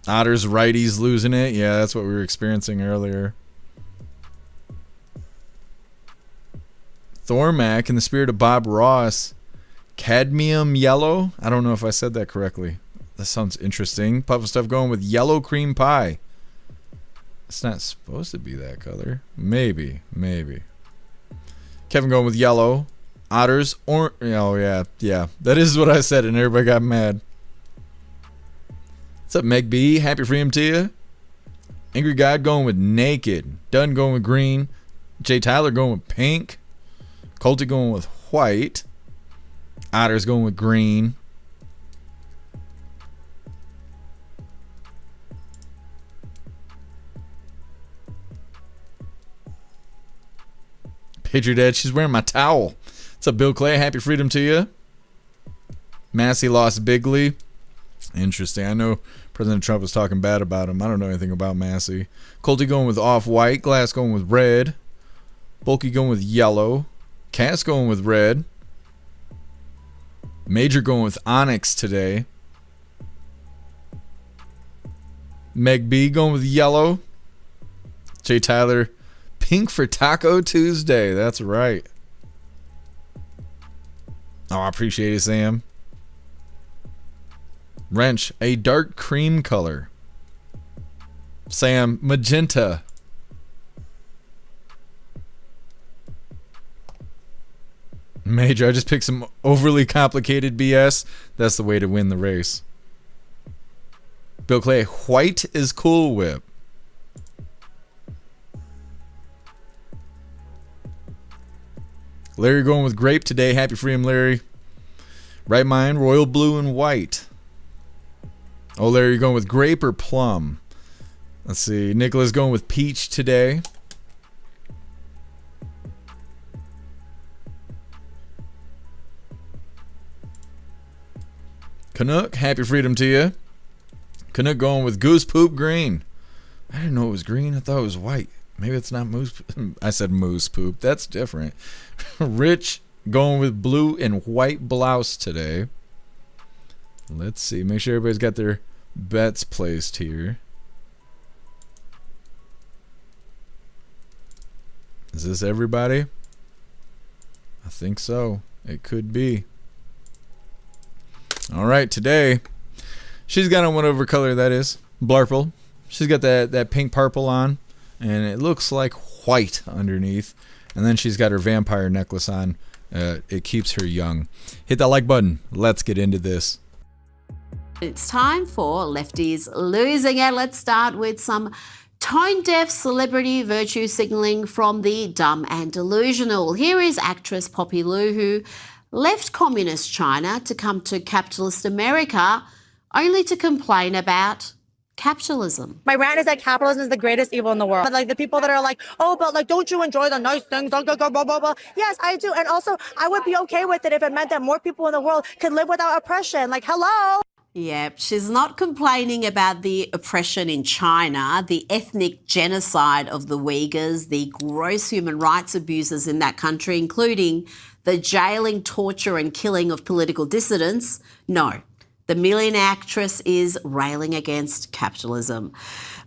Otter's righties losing it. Yeah, that's what we were experiencing earlier. Thormac, in the spirit of Bob Ross, cadmium yellow. I don't know if I said that correctly. That sounds interesting. Puff Stuff going with yellow cream pie. It's not supposed to be that color. Maybe. Kevin going with yellow. Otters, oh yeah. That is what I said, and everybody got mad. What's up, Meg B? Happy freedom to you. Angry God going with naked. Dunn going with green. Jay Tyler going with pink. Colty going with white. Otter's going with green. Patriot Dad, she's wearing my towel. What's up, Bill Clay? Happy freedom to you. Massey lost bigly. Interesting. I know President Trump was talking bad about him. I don't know anything about Massey. Colty going with off-white. Glass going with red. Bulky going with yellow. Cass going with red. Major going with onyx today. Meg B going with yellow. Jay Tyler, pink for Taco Tuesday. That's right. Oh, I appreciate it, Sam. Wrench, a dark cream color. Sam, magenta. Major, I just picked some overly complicated BS. That's the way to win the race. Bill Clay, white is Cool Whip. Larry going with grape today. Happy freedom, Larry. Right mind, royal blue and white. Oh, Larry, you're going with grape or plum? Let's see. Nicholas going with peach today. Canuck, happy freedom to you. Canuck going with goose poop green. I didn't know it was green. I thought it was white. Maybe it's not moose. I said moose poop. That's different. Rich going with blue and white blouse today. Let's see. Make sure everybody's got their bets placed here. Is this everybody? I think so. It could be. All right, today she's got on whatever color that is. Blarple. She's got that pink purple on, and it looks like white underneath. And then she's got her vampire necklace on. It keeps her young. Hit that like button. Let's get into this. It's time for Lefties Losing It. Let's start with some tone-deaf celebrity virtue signaling from the dumb and delusional. Here is actress Poppy Lou, who left communist China to come to capitalist America only to complain about capitalism. My rant is that capitalism is the greatest evil in the world. But like the people that are like, oh, but like, don't you enjoy the nice things? Blah, blah, blah, blah, blah. Yes, I do. And also, I would be okay with it if it meant that more people in the world could live without oppression. Like, hello. Yep, she's not complaining about the oppression in China, the ethnic genocide of the Uyghurs, the gross human rights abuses in that country, including the jailing, torture and killing of political dissidents. No, the millionaire actress is railing against capitalism.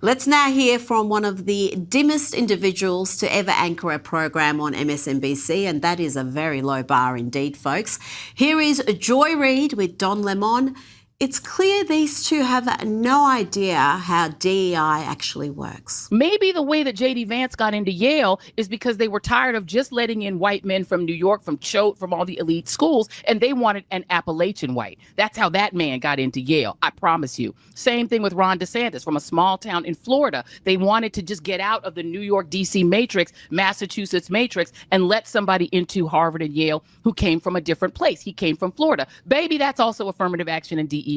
Let's now hear from one of the dimmest individuals to ever anchor a program on MSNBC, and that is a very low bar indeed, folks. Here is Joy Reid with Don Lemon It's clear these two have no idea how DEI actually works. Maybe the way that J.D. Vance got into Yale is because they were tired of just letting in white men from New York, from Choate, from all the elite schools, and they wanted an Appalachian white. That's how that man got into Yale, I promise you. Same thing with Ron DeSantis from a small town in Florida. They wanted to just get out of the New York, D.C. matrix, Massachusetts matrix, and let somebody into Harvard and Yale who came from a different place. He came from Florida. Baby, that's also affirmative action and DEI.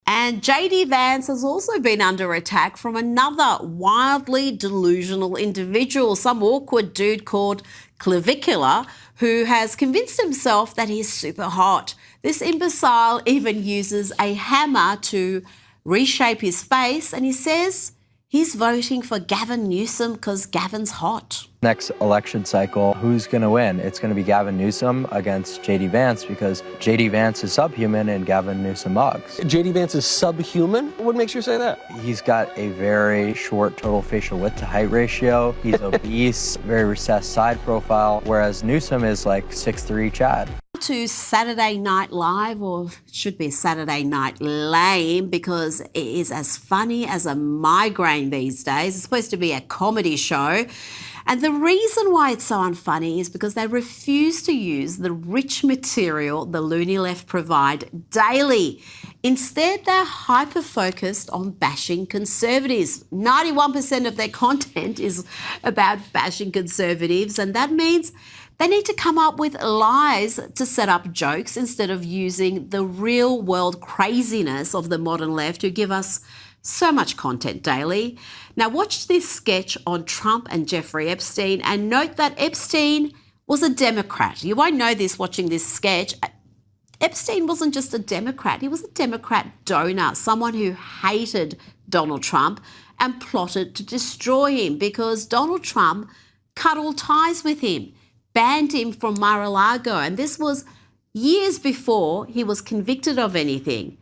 And J.D. Vance has also been under attack from another wildly delusional individual, some awkward dude called Clavicular, who has convinced himself that he's super hot. This imbecile even uses a hammer to reshape his face, and he says he's voting for Gavin Newsom because Gavin's hot. Next election cycle, who's going to win? It's going to be Gavin Newsom against J.D. Vance because J.D. Vance is subhuman and Gavin Newsom mugs. J.D. Vance is subhuman? What makes you say that? He's got a very short total facial width to height ratio. He's obese, very recessed side profile, whereas Newsom is like 6'3" Chad. To Saturday Night Live, or it should be Saturday Night Lame, because it is as funny as a migraine these days. It's supposed to be a comedy show. And the reason why it's so unfunny is because they refuse to use the rich material the loony left provide daily. Instead, they're hyper-focused on bashing conservatives. 91% of their content is about bashing conservatives, and that means they need to come up with lies to set up jokes instead of using the real-world craziness of the modern left who give us so much content daily. Now watch this sketch on Trump and Jeffrey Epstein and note that Epstein was a Democrat. You won't know this watching this sketch. Epstein wasn't just a Democrat, he was a Democrat donor, someone who hated Donald Trump and plotted to destroy him because Donald Trump cut all ties with him, banned him from Mar-a-Lago, and this was years before he was convicted of anything.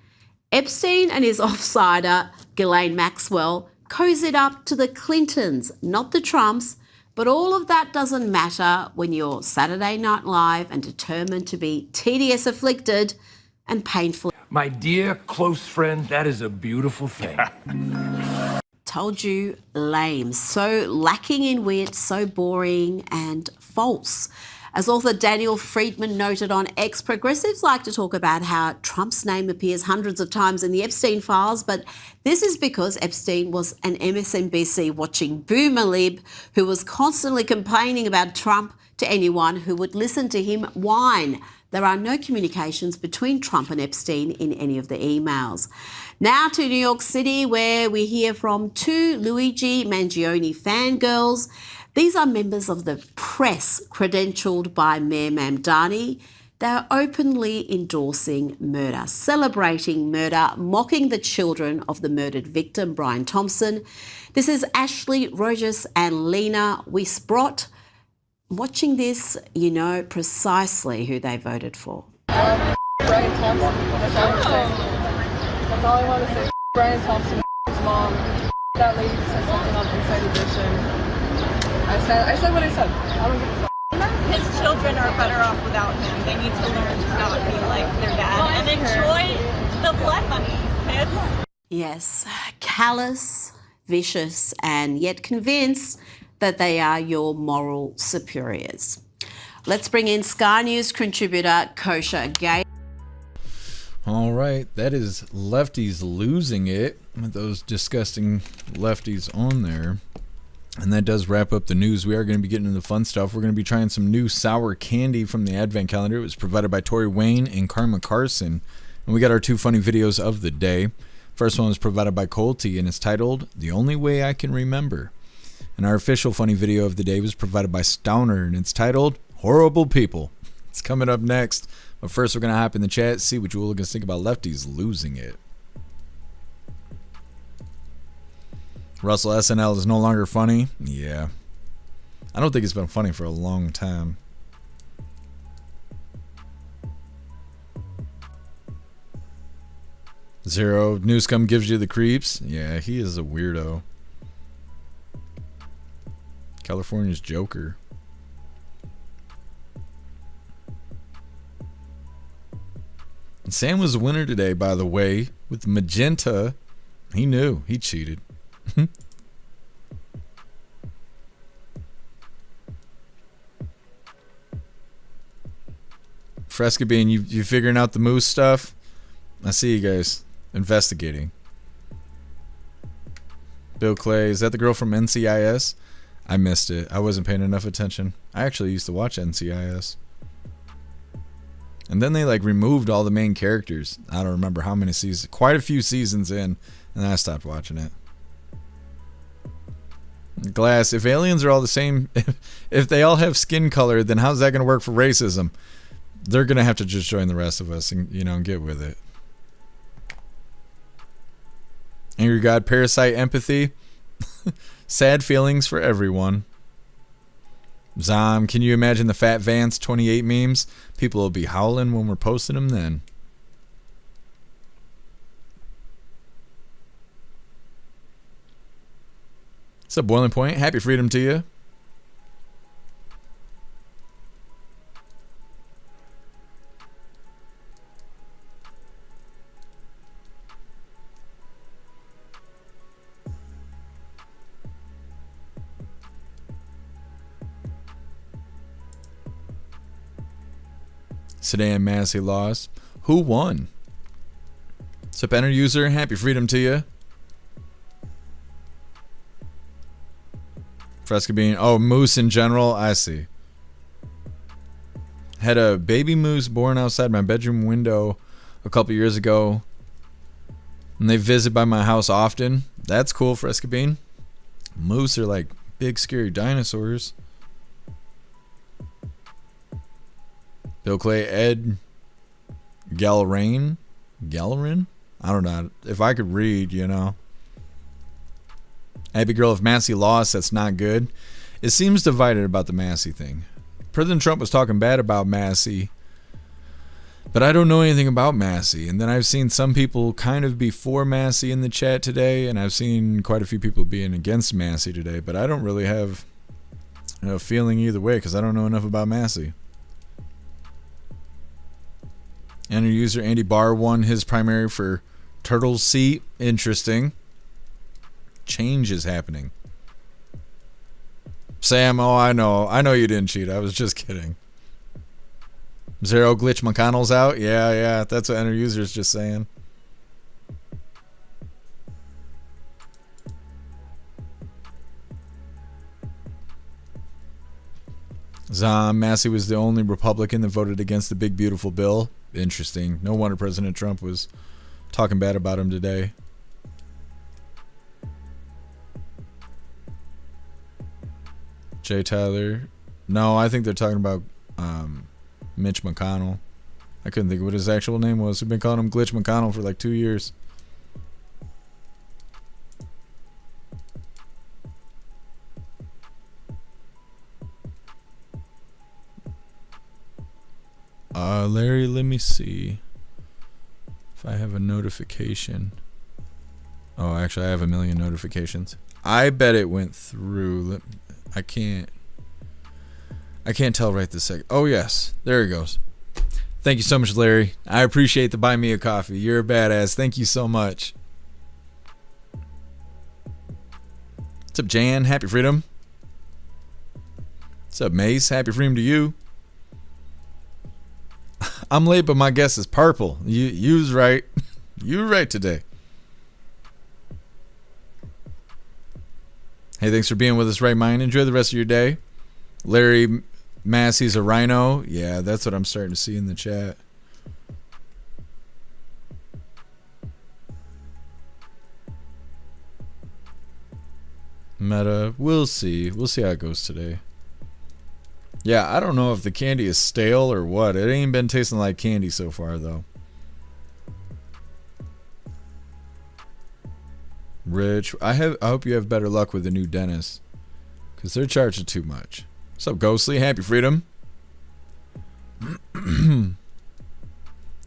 Epstein and his offsider, Ghislaine Maxwell, cozied up to the Clintons, not the Trumps, but all of that doesn't matter when you're Saturday Night Live and determined to be TDS afflicted and painful. My dear close friend, that is a beautiful thing. Told you, lame. So lacking in wit, so boring and false. As author Daniel Friedman noted on X, progressives like to talk about how Trump's name appears hundreds of times in the Epstein files, but this is because Epstein was an MSNBC watching boomer lib who was constantly complaining about Trump to anyone who would listen to him whine. There are no communications between Trump and Epstein in any of the emails. Now to New York City, where we hear from two Luigi Mangione fangirls. These are members of the press credentialed by Mayor Mamdani. They're openly endorsing murder, celebrating murder, mocking the children of the murdered victim, Brian Thompson. This is Ashley Rogers and Lena Wisbrot. Watching this, you know precisely who they voted for. Brian Thompson, that's all I'm saying. That's all I want to say. Brian Thompson, his mom. That lady said something on Inside Edition. I said what I said. I don't give a fuck. His children are better off without him. They need to learn to not be like their dad and enjoy the blood money, kids. Yes, callous, vicious, and yet convinced that they are your moral superiors. Let's bring in Sky News contributor Kosha Gay. All right, that is lefties losing it with those disgusting lefties on there. And that does wrap up the news. We are going to be getting into the fun stuff. We're going to be trying some new sour candy from the Advent calendar. It was provided by Tori Wayne and Karma Carson. And we got our two funny videos of the day. First one was provided by Colty and it's titled, The Only Way I Can Remember. And our official funny video of the day was provided by Stowner and it's titled, Horrible People. It's coming up next. But first we're going to hop in the chat, see what you hooligans think about lefties losing it. Russell, SNL is no longer funny? Yeah. I don't think it's been funny for a long time. Zero, Newscom gives you the creeps? Yeah, he is a weirdo. California's Joker. Sam was the winner today, by the way, with magenta. He knew. He cheated. Fresca Bean, you figuring out the moose stuff? I see you guys investigating. Bill Clay, is that the girl from NCIS? I missed it. I wasn't paying enough attention. I actually used to watch NCIS. And then they like removed all the main characters. I don't remember how many seasons. Quite a few seasons in, and I stopped watching it. Glass, if aliens are all the same, if they all have skin color, then how's that going to work for racism? They're going to have to just join the rest of us and, get with it. Angry God, Parasite, Empathy. Sad feelings for everyone. Zom, can you imagine the Fat Vance 28 memes? People will be howling when we're posting them then. What's up, Boiling Point? Happy freedom to you. Sedan Massey lost. Who won? Sup, Enter User? Happy freedom to you. Fresca Bean. Oh, moose in general. I see. Had a baby moose born outside my bedroom window a couple years ago. And they visit by my house often. That's cool, Fresca Bean. Moose are like big scary dinosaurs. Bill Clay, Ed Galrain? I don't know. If I could read, Abby Girl, if Massey lost, that's not good. It seems divided about the Massey thing. President Trump was talking bad about Massey, but I don't know anything about Massey. And then I've seen some people kind of be for Massey in the chat today, and I've seen quite a few people being against Massey today, but I don't really have a feeling either way because I don't know enough about Massey. Enter User Andy Barr won his primary for Turtle's seat. Interesting. Change is happening. Sam, oh, I know you didn't cheat. I was just kidding. Zero Glitch McConnell's out? Yeah, that's what Enter User's just saying. Zom, Massey was the only Republican that voted against the big beautiful bill. Interesting. No wonder President Trump was talking bad about him today. Jay Tyler. No, I think they're talking about Mitch McConnell. I couldn't think of what his actual name was. We've been calling him Glitch McConnell for like 2 years. Larry, let me see if I have a notification. Oh, actually, I have a million notifications. I bet it went through. I can't tell right this second. Oh, yes. There it goes. Thank you so much, Larry. I appreciate the buy me a coffee. You're a badass. Thank you so much. What's up, Jan? Happy freedom. What's up, Mace? Happy freedom to you. I'm late, but my guess is purple. You was right. You were right today. Hey, thanks for being with us, Right Mind. Enjoy the rest of your day. Larry Massey's a rhino. Yeah, that's what I'm starting to see in the chat. Meta, we'll see. We'll see how it goes today. Yeah, I don't know if the candy is stale or what. It ain't been tasting like candy so far, though. Rich, I hope you have better luck with the new dentist, because they're charging too much. What's up, Ghostly? Happy freedom.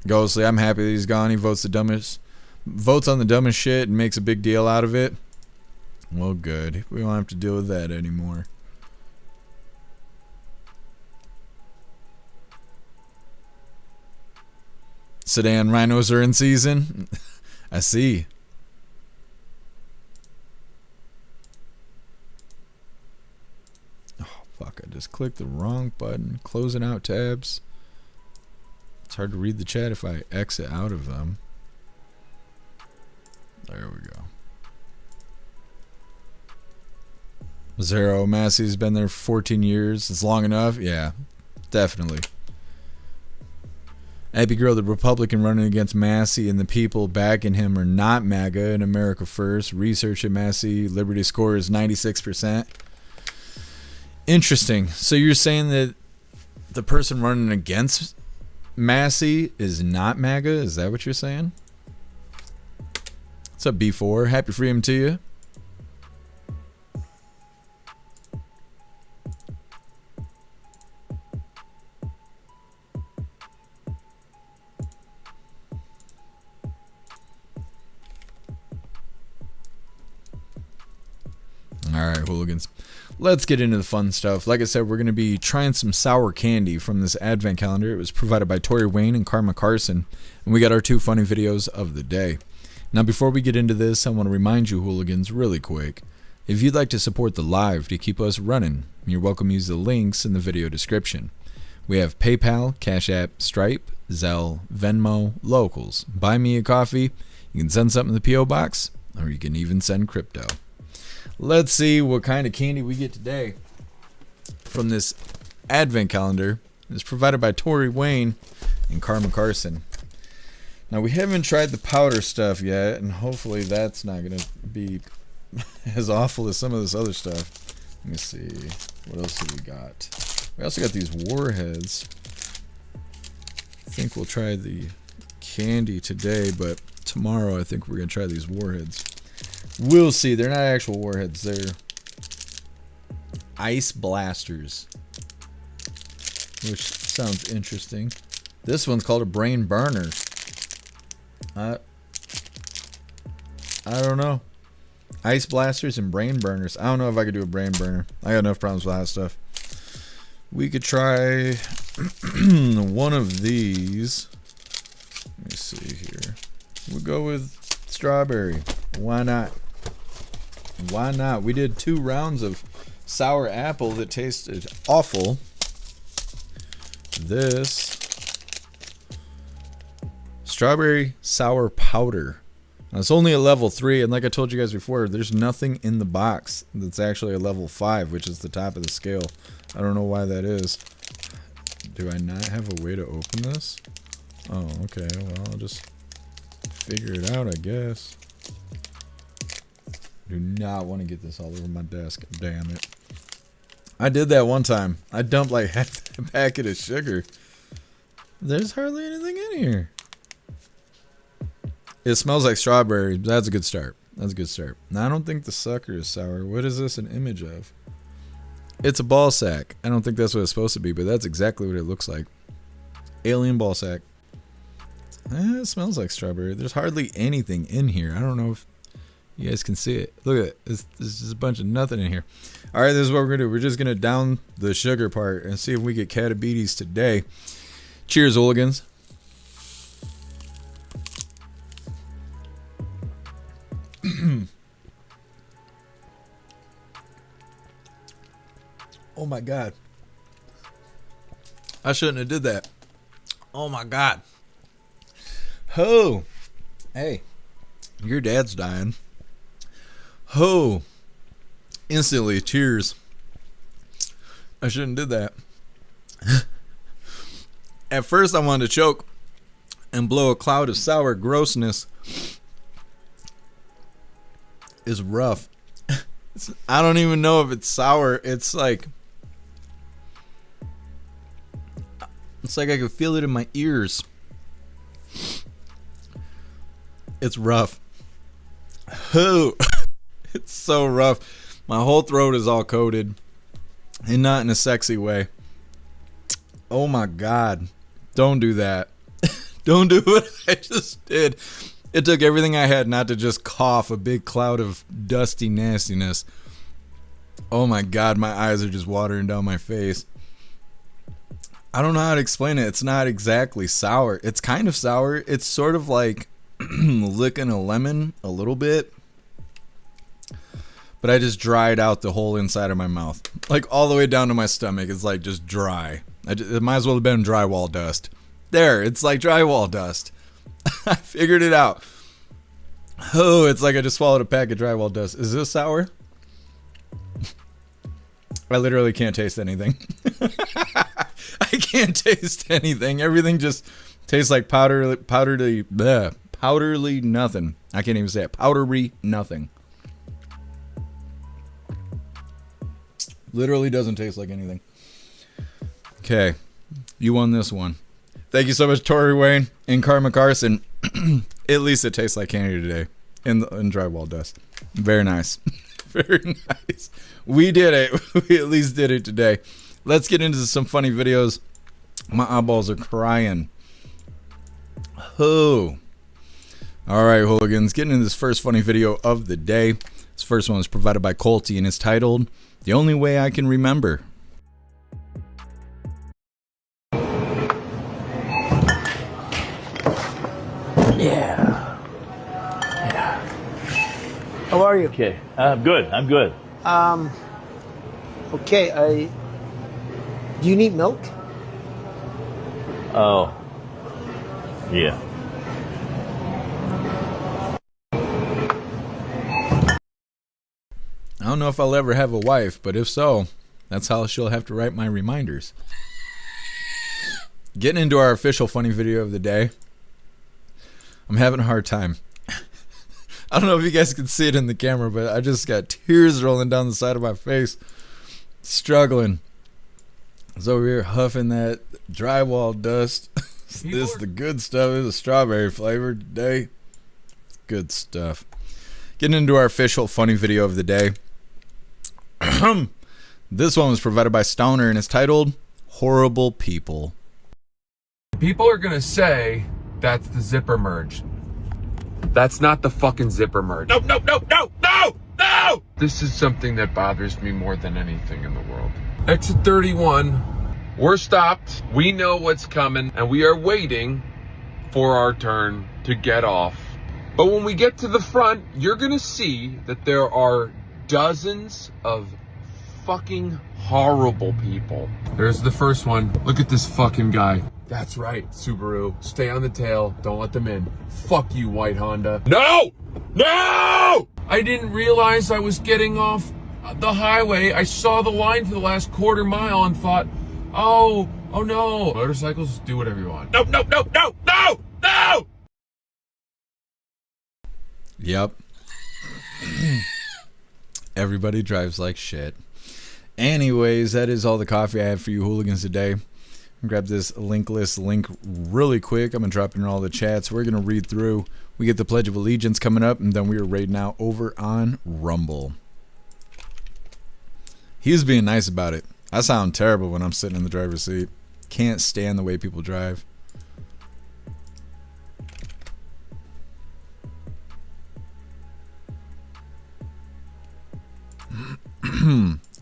Ghostly, I'm happy that he's gone. He votes on the dumbest shit and makes a big deal out of it. Well, good. We don't have to deal with that anymore. Sedan rhinos are in season. I see. Oh, fuck. I just clicked the wrong button. Closing out tabs. It's hard to read the chat if I exit out of them. There we go. Zero. Massey's been there for 14 years. It's long enough? Yeah, definitely. Abby Girl, the Republican running against Massey and the people backing him are not MAGA and America First. Research at Massey Liberty score is 96%. Interesting. So you're saying that the person running against Massey is not MAGA? Is that what you're saying? What's up, B4? Happy freedom to you. Alright, hooligans. Let's get into the fun stuff. Like I said, we're going to be trying some sour candy from this advent calendar. It was provided by Tori Wayne and Karma Carson. And we got our 2 funny videos of the day. Now, before we get into this, I want to remind you, hooligans, really quick. If you'd like to support the live to keep us running, you're welcome to use the links in the video description. We have PayPal, Cash App, Stripe, Zelle, Venmo, Locals. Buy me a coffee. You can send something to the P.O. Box, or you can even send crypto. Let's see what kind of candy we get today from this advent calendar. It's provided by Tori Wayne and Karma Carson. Now, we haven't tried the powder stuff yet, and hopefully that's not going to be as awful as some of this other stuff. Let me see. What else have we got? We also got these warheads. I think we'll try the candy today, but tomorrow I think we're going to try these warheads. We'll see. They're not actual warheads. They're ice blasters, which sounds interesting. This one's called a brain burner. I don't know. Ice blasters and brain burners. I don't know if I could do a brain burner. I got enough problems with that stuff. We could try one of these. Let me see here. We'll go with strawberry. Why not? Why not? We did 2 rounds of sour apple that tasted awful. This strawberry sour powder. Now, it's only a level 3, and like I told you guys before, there's nothing in the box that's actually a level 5, which is the top of the scale. I don't know why that is. Do I not have a way to open this? Oh, okay. Well, I'll just figure it out, I guess. Do not want to get this all over my desk. Damn it. I did that one time. I dumped like half that packet of sugar. There's hardly anything in here. It smells like strawberry. That's a good start. That's a good start. Now, I don't think the sucker is sour. What is this an image of? It's a ball sack. I don't think that's what it's supposed to be, but that's exactly what it looks like. Alien ball sack. It smells like strawberry. There's hardly anything in here. I don't know if you guys can see it. Look at it. There's just a bunch of nothing in here. All right, this is what we're going to do. We're just going to down the sugar part and see if we get catabetes today. Cheers, hooligans. Oh, my God. I shouldn't have did that. Oh, my God. Oh. Hey, your dad's dying. Oh, instantly tears. I shouldn't did that. At first I wanted to choke and blow a cloud of sour grossness. It's rough. I don't even know if it's sour. It's like I can feel it in my ears. It's rough. Oh. It's so rough. My whole throat is all coated. And not in a sexy way. Oh my God. Don't do that. Don't do what I just did. It took everything I had not to just cough a big cloud of dusty nastiness. Oh my God. My eyes are just watering down my face. I don't know how to explain it. It's not exactly sour. It's kind of sour. It's sort of like licking a lemon a little bit. But I just dried out the whole inside of my mouth. Like all the way down to my stomach. It's like just dry. It might as well have been drywall dust. There, it's like drywall dust. I figured it out. Oh, it's like I just swallowed a pack of drywall dust. Is this sour? I literally can't taste anything. I can't taste anything. Everything just tastes like powdery nothing. I can't even say it. Powdery nothing. Literally doesn't taste like anything. Okay, you won this one. Thank you so much, Tori Wayne and Karma Carson. At least it tastes like candy today in drywall dust. Very nice. Very nice. We did it. We at least did it today. Let's get into some funny videos. My eyeballs are crying. Oh. All right, hooligans. Getting into this first funny video of the day. This first one was provided by Colty and is titled, "The Only Way I Can Remember." Yeah. How are you? Okay. I'm good. I'm good. Okay, do you need milk? Oh. Yeah. I don't know if I'll ever have a wife, but if so, that's how she'll have to write my reminders. Getting into our official funny video of the day. I'm having a hard time. I don't know if you guys can see it in the camera, but I just got tears rolling down the side of my face. Struggling. I was over here huffing that drywall dust. This is the good stuff. This is a strawberry flavor today. It's good stuff. Getting into our official funny video of the day. This one was provided by Stoner and is titled, "Horrible People." People are gonna say that's the zipper merge. That's not the fucking zipper merge. No, no, no, no, no, no! This is something that bothers me more than anything in the world. Exit 31, we're stopped. We know what's coming, and we are waiting for our turn to get off. But when we get to the front, you're gonna see that there are dozens of fucking horrible people. There's the first one. Look at this fucking guy. That's right, Subaru. Stay on the tail. Don't let them in. Fuck you, white Honda. No! No! I didn't realize I was getting off the highway. I saw the line for the last quarter mile and thought, oh no. Motorcycles, do whatever you want. No, no, no, no, no, no! Yep. Everybody drives like shit. Anyways, that is all the coffee I have for you hooligans today. Grab this linkless link really quick. I'm going to drop in all the chats. We're going to read through. We get the Pledge of Allegiance coming up, and then we are raiding out over on Rumble. He was being nice about it. I sound terrible when I'm sitting in the driver's seat. Can't stand the way people drive.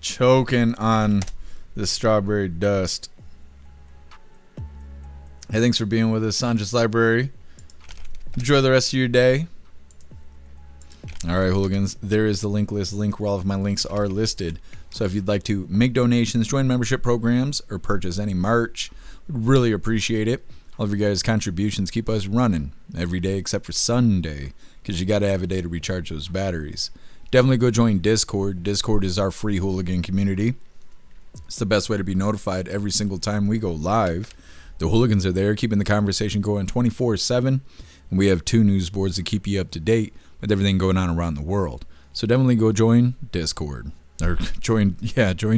Choking on the strawberry dust. Hey, thanks for being with us, Sanja's Library. Enjoy the rest of your day. Alright, hooligans, there is the linkless link where all of my links are listed. So if you'd like to make donations, join membership programs, or purchase any merch, we'd really appreciate it. All of your guys' contributions keep us running every day except for Sunday, because you got to have a day to recharge those batteries. Definitely go join Discord. Discord is our free hooligan community. It's the best way to be notified every single time we go live. The hooligans are there, keeping the conversation going 24/7, and we have 2 news boards to keep you up to date with everything going on around the world. So definitely go join Discord. Or join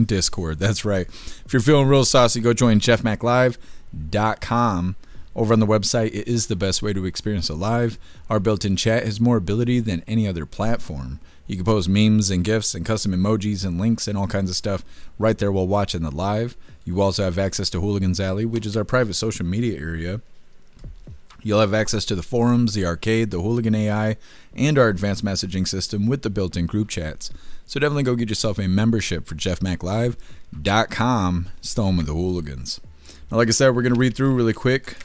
Discord. That's right. If you're feeling real saucy, go join jeffmaclive.com. Over on the website, it is the best way to experience a live. Our built-in chat has more ability than any other platform. You can post memes and GIFs and custom emojis and links and all kinds of stuff right there while watching the live. You also have access to Hooligans Alley, which is our private social media area. You'll have access to the forums, the arcade, the Hooligan AI, and our advanced messaging system with the built-in group chats. So definitely go get yourself a membership for jeffmaclive.com. It's the home of the hooligans. Now, like I said, we're going to read through really quick.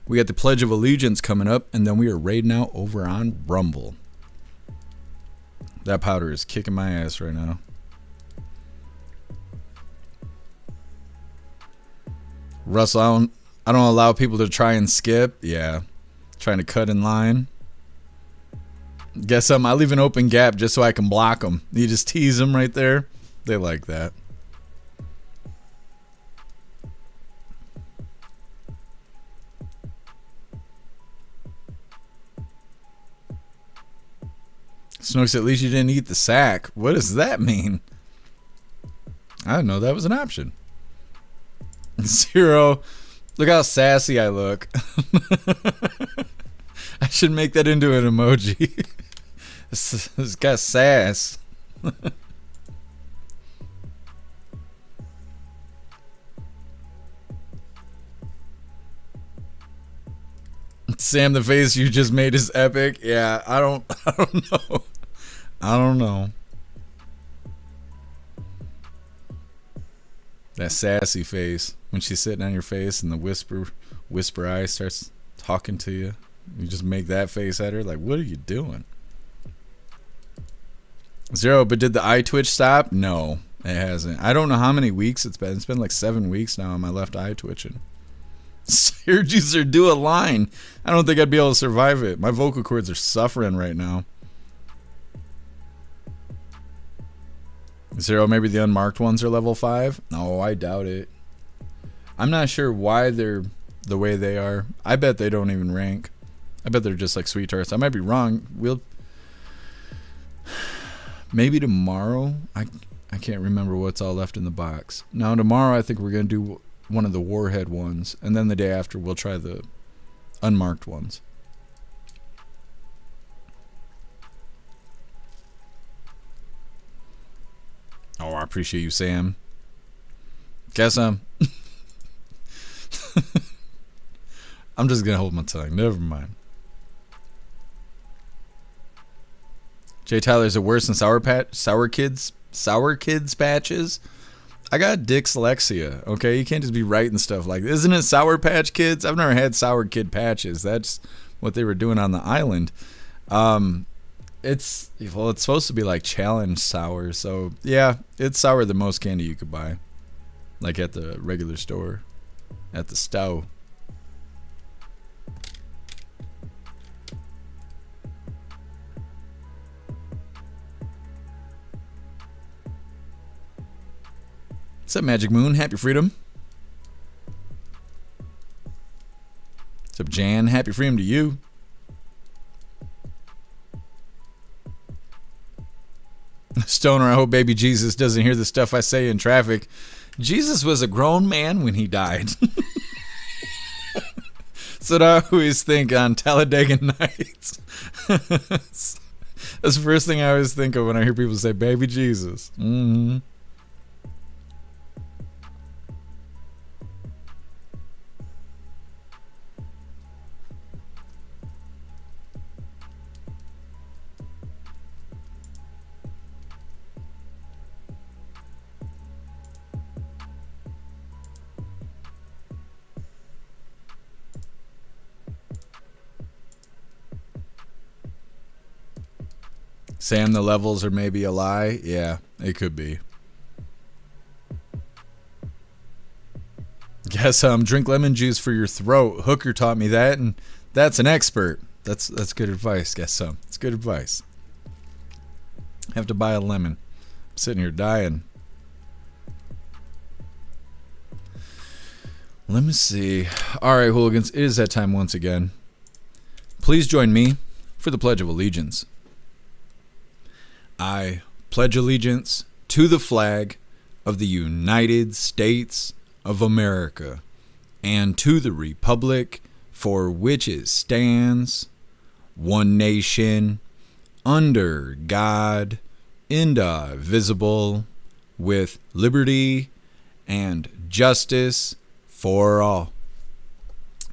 We got the Pledge of Allegiance coming up, and then we are raiding out over on Rumble. That powder is kicking my ass right now. Russell, I don't allow people to try and skip. Yeah, trying to cut in line. Guess something? I leave an open gap just so I can block them. You just tease them right there. They like that. Snooks, at least you didn't eat the sack. What does that mean? I didn't know that was an option. Zero. Look how sassy I look. I should make that into an emoji. It's got sass. Sam, the face you just made is epic. Yeah, I don't know. I don't know. That sassy face when she's sitting on your face and the whisper eye starts talking to you. You just make that face at her like, what are you doing? Zero, but did the eye twitch stop? No, it hasn't. I don't know how many weeks it's been. It's been like 7 weeks now on my left eye twitching. Syracuse, do a line. I don't think I'd be able to survive it. My vocal cords are suffering right now. Zero, maybe the unmarked ones are level 5? No, I doubt it. I'm not sure why they're the way they are. I bet they don't even rank. I bet they're just like sweet tarts. I might be wrong. We'll maybe tomorrow. I can't remember what's all left in the box. Now tomorrow I think we're gonna do one of the warhead ones, and then the day after we'll try the unmarked ones. Oh, I appreciate you, Sam. Guess I'm just gonna hold my tongue. Never mind. Jay Tyler, is it worse than Sour Kids patches? I got dyslexia. Okay, you can't just be writing stuff like this. Isn't it Sour Patch Kids? I've never had Sour Kid patches. That's what they were doing on the island. It's supposed to be like challenge sour. So yeah, it's sour the most candy you could buy, like at the regular store, at the stove. What's up, Magic Moon? Happy Freedom. What's up, Jan? Happy Freedom to you. Stoner, I hope baby Jesus doesn't hear the stuff I say in traffic. Jesus was a grown man when he died. That's what I always think on Talladega Nights. That's the first thing I always think of when I hear people say baby Jesus. Mm-hmm. Sam, the levels are maybe a lie. Yeah, it could be. Guess drink lemon juice for your throat. Hooker taught me that, and that's an expert. That's good advice. Guess it's good advice. Have to buy a lemon. I'm sitting here dying. Let me see. All right, hooligans, it is that time once again. Please join me for the Pledge of Allegiance. I pledge allegiance to the flag of the United States of America and to the republic for which it stands, one nation, under God, indivisible, with liberty and justice for all.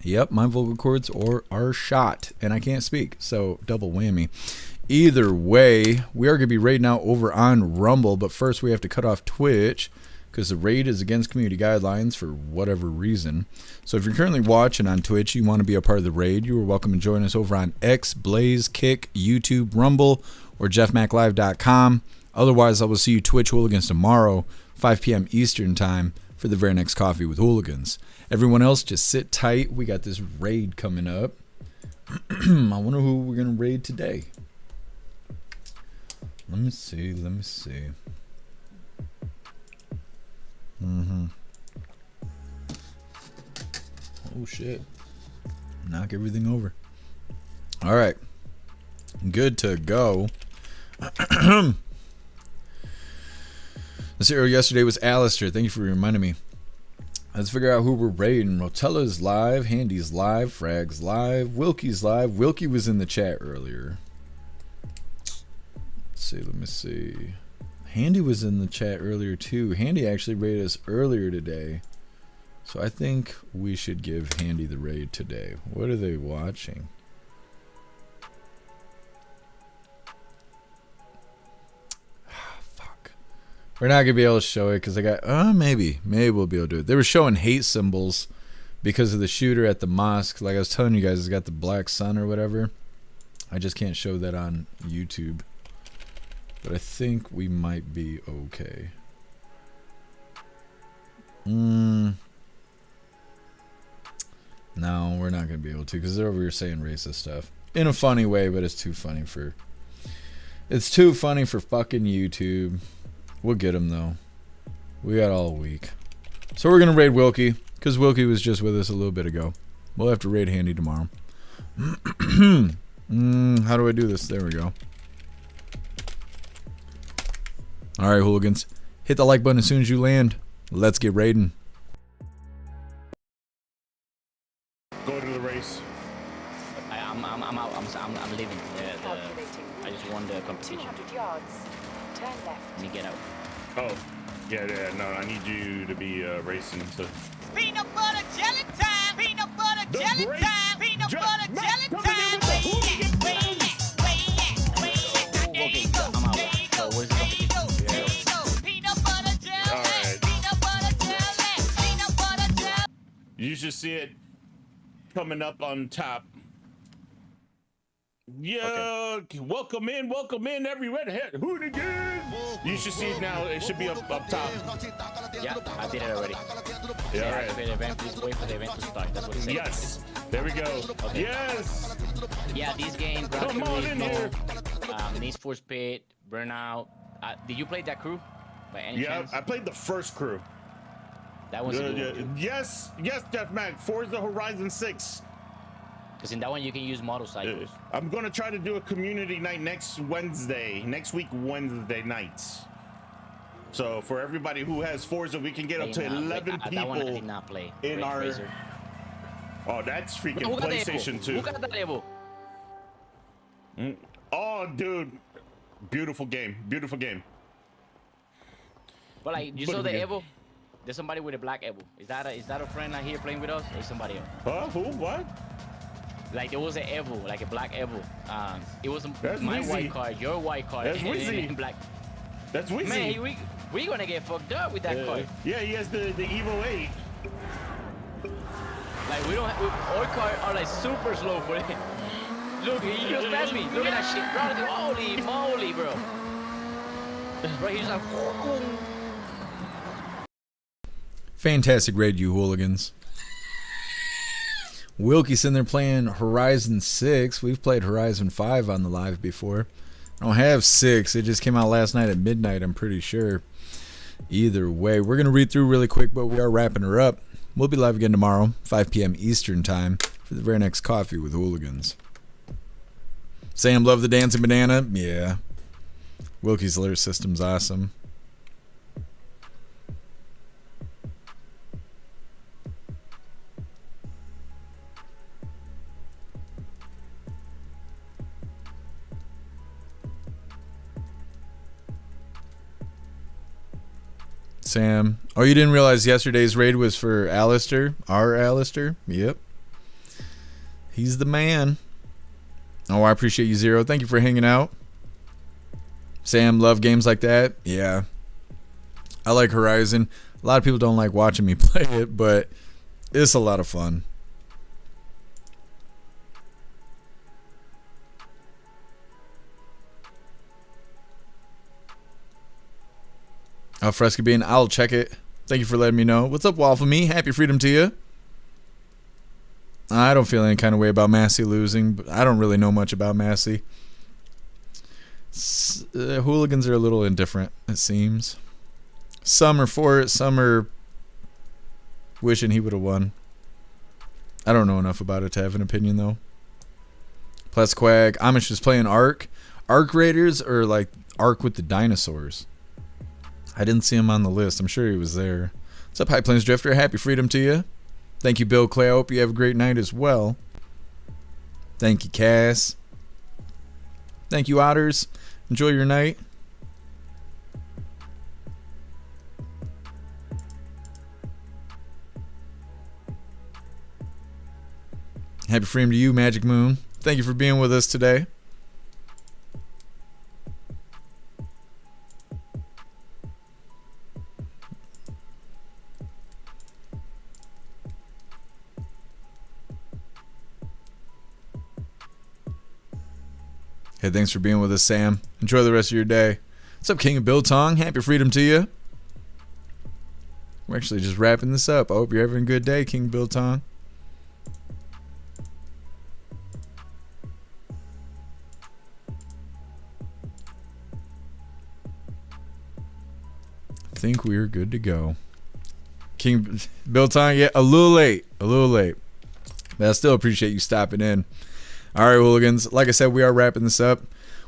Yep, my vocal cords are shot, and I can't speak, so double whammy. Either way, we are going to be raiding out over on Rumble, but first we have to cut off Twitch because the raid is against community guidelines for whatever reason. So if you're currently watching on Twitch, you want to be a part of the raid, you are welcome to join us over on X, Blaze, Kick, YouTube, Rumble, or jeffmaclive.com. Otherwise, I will see you Twitch Hooligans tomorrow, 5 p.m. Eastern time, for the very next Coffee with Hooligans. Everyone else, just sit tight. We got this raid coming up. I wonder who we're going to raid today. Let me see. Oh, shit. Knock everything over. All right. Good to go. The serial yesterday was Alistair. Thank you for reminding me. Let's figure out who we're raiding. Rotella's live. Handy's live. Frag's live. Wilkie's live. Wilkie was in the chat earlier. Let me see. Handy was in the chat earlier too. Handy actually raided us earlier today. So I think we should give Handy the raid today. What are they watching? We're not gonna be able to show it because I got maybe we'll be able to do it. They were showing hate symbols because of the shooter at the mosque. Like I was telling you guys, it's got the black sun or whatever. I just can't show that on YouTube. But I think we might be okay. No, we're not gonna be able to because they're over here saying racist stuff in a funny way, but it's too funny for fucking YouTube. We'll get him though. We got all week. So we're gonna raid Wilkie because Wilkie was just with us a little bit ago. We'll have to raid Handy tomorrow. How do I do this? There we go. Alright, Hooligans. Hit the like button as soon as you land. Let's get raiding. Go to the race. I'm out. I'm leaving. I just won the competition. 200 yards. Turn left. Let me get out. Oh, yeah. No, I need you to be racing. So. Peanut butter jelly time. Peanut butter jelly time. Peanut butter jelly time. Okay, I'm out. So where's the competition? Peanut butter jelly. All right. Peanut butter jelly. Peanut butter jelly. You should see it coming up on top. Yeah, okay. Welcome in, every redhead Hooligans. You should see it now. It should be up top. Yeah, I did it already. Yeah, all right. Activate the event. Please wait for the event to start. That's what it says. Yes, there we go. Okay. Yes. Yeah, this game. Come on in here. Need for Speed, Burnout. Did you play that crew by any chance? Yeah, I played the first crew. That was a good one. Yes, Jeff Mac. Forza Horizon 6. Because in that one you can use motorcycles. I'm gonna try to do a community night next week, Wednesday nights. So for everybody who has Forza, we can get up to 11 people. That one I did not play. In our. Razor. Oh, that's freaking PlayStation 2. Who got that Evo? Oh, dude, beautiful game. But like, you saw the Evo? There's somebody with a black Evo. Is that a friend out here playing with us, or somebody else? Huh? Who? What? Like there was an Evo, like a black Evo. It was my Wizzy. white car, your white car, That's and Wizzy. black. That's Wizzy. Man, we gonna get fucked up with that car. Yeah, he has the Evo 8. Like we don't. Our car are like super slow for it. Look, he just passed me. Look at that shit, bro. Holy moly, bro. Bro, he's like. Fantastic raid, you Hooligans. Wilkie's in there playing Horizon 6. We've played Horizon 5 on the live before. I don't have 6. It just came out last night at midnight, I'm pretty sure. Either way, we're going to read through really quick, but we are wrapping her up. We'll be live again tomorrow, 5 p.m. Eastern time, for the very next Coffee with Hooligans. Sam, love the dancing banana? Yeah. Wilkie's alert system's awesome. Sam. Oh, you didn't realize yesterday's raid was for Alistair? Our Alistair? Yep. He's the man. Oh, I appreciate you, Zero. Thank you for hanging out. Sam, love games like that? Yeah. I like Horizon. A lot of people don't like watching me play it, but it's a lot of fun. Alfresca bean, I'll check it. Thank you for letting me know. What's up, Waffle Me? Happy freedom to you. I don't feel any kind of way about Massey losing, but I don't really know much about Massey. Hooligans are a little indifferent, it seems. Some are for it, some are wishing he would have won. I don't know enough about it to have an opinion, though. Plus Quag, Amish is playing Ark. Ark Raiders or like Ark with the dinosaurs? I didn't see him on the list. I'm sure he was there. What's up, High Plains Drifter? Happy freedom to you. Thank you, Bill Clay. I hope you have a great night as well. Thank you, Cass. Thank you, Otters. Enjoy your night. Happy freedom to you, Magic Moon. Thank you for being with us today. Hey, thanks for being with us, Sam. Enjoy the rest of your day. What's up, King of Biltong? Happy freedom to you. We're actually just wrapping this up. I hope you're having a good day, King of Biltong. I think we're good to go. King Biltong, yeah, a little late. But I still appreciate you stopping in. All right, Hooligans. Like I said, we are wrapping this up.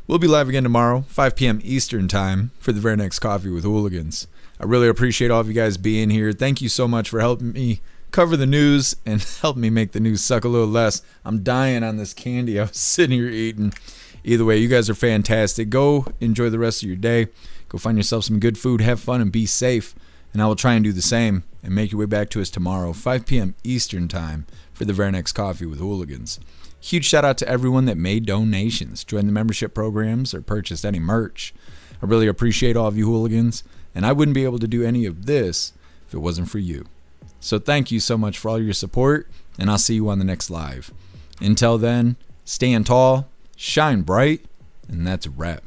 We'll be live again tomorrow, 5 p.m. Eastern time, for the very next Coffee with Hooligans. I really appreciate all of you guys being here. Thank you so much for helping me cover the news and helping me make the news suck a little less. I'm dying on this candy I was sitting here eating. Either way, you guys are fantastic. Go enjoy the rest of your day. Go find yourself some good food, have fun, and be safe. And I will try and do the same and make your way back to us tomorrow, 5 p.m. Eastern time, for the very next Coffee with Hooligans. Huge shout out to everyone that made donations, joined the membership programs, or purchased any merch. I really appreciate all of you Hooligans, and I wouldn't be able to do any of this if it wasn't for you. So thank you so much for all your support, and I'll see you on the next live. Until then, stand tall, shine bright, and that's a wrap.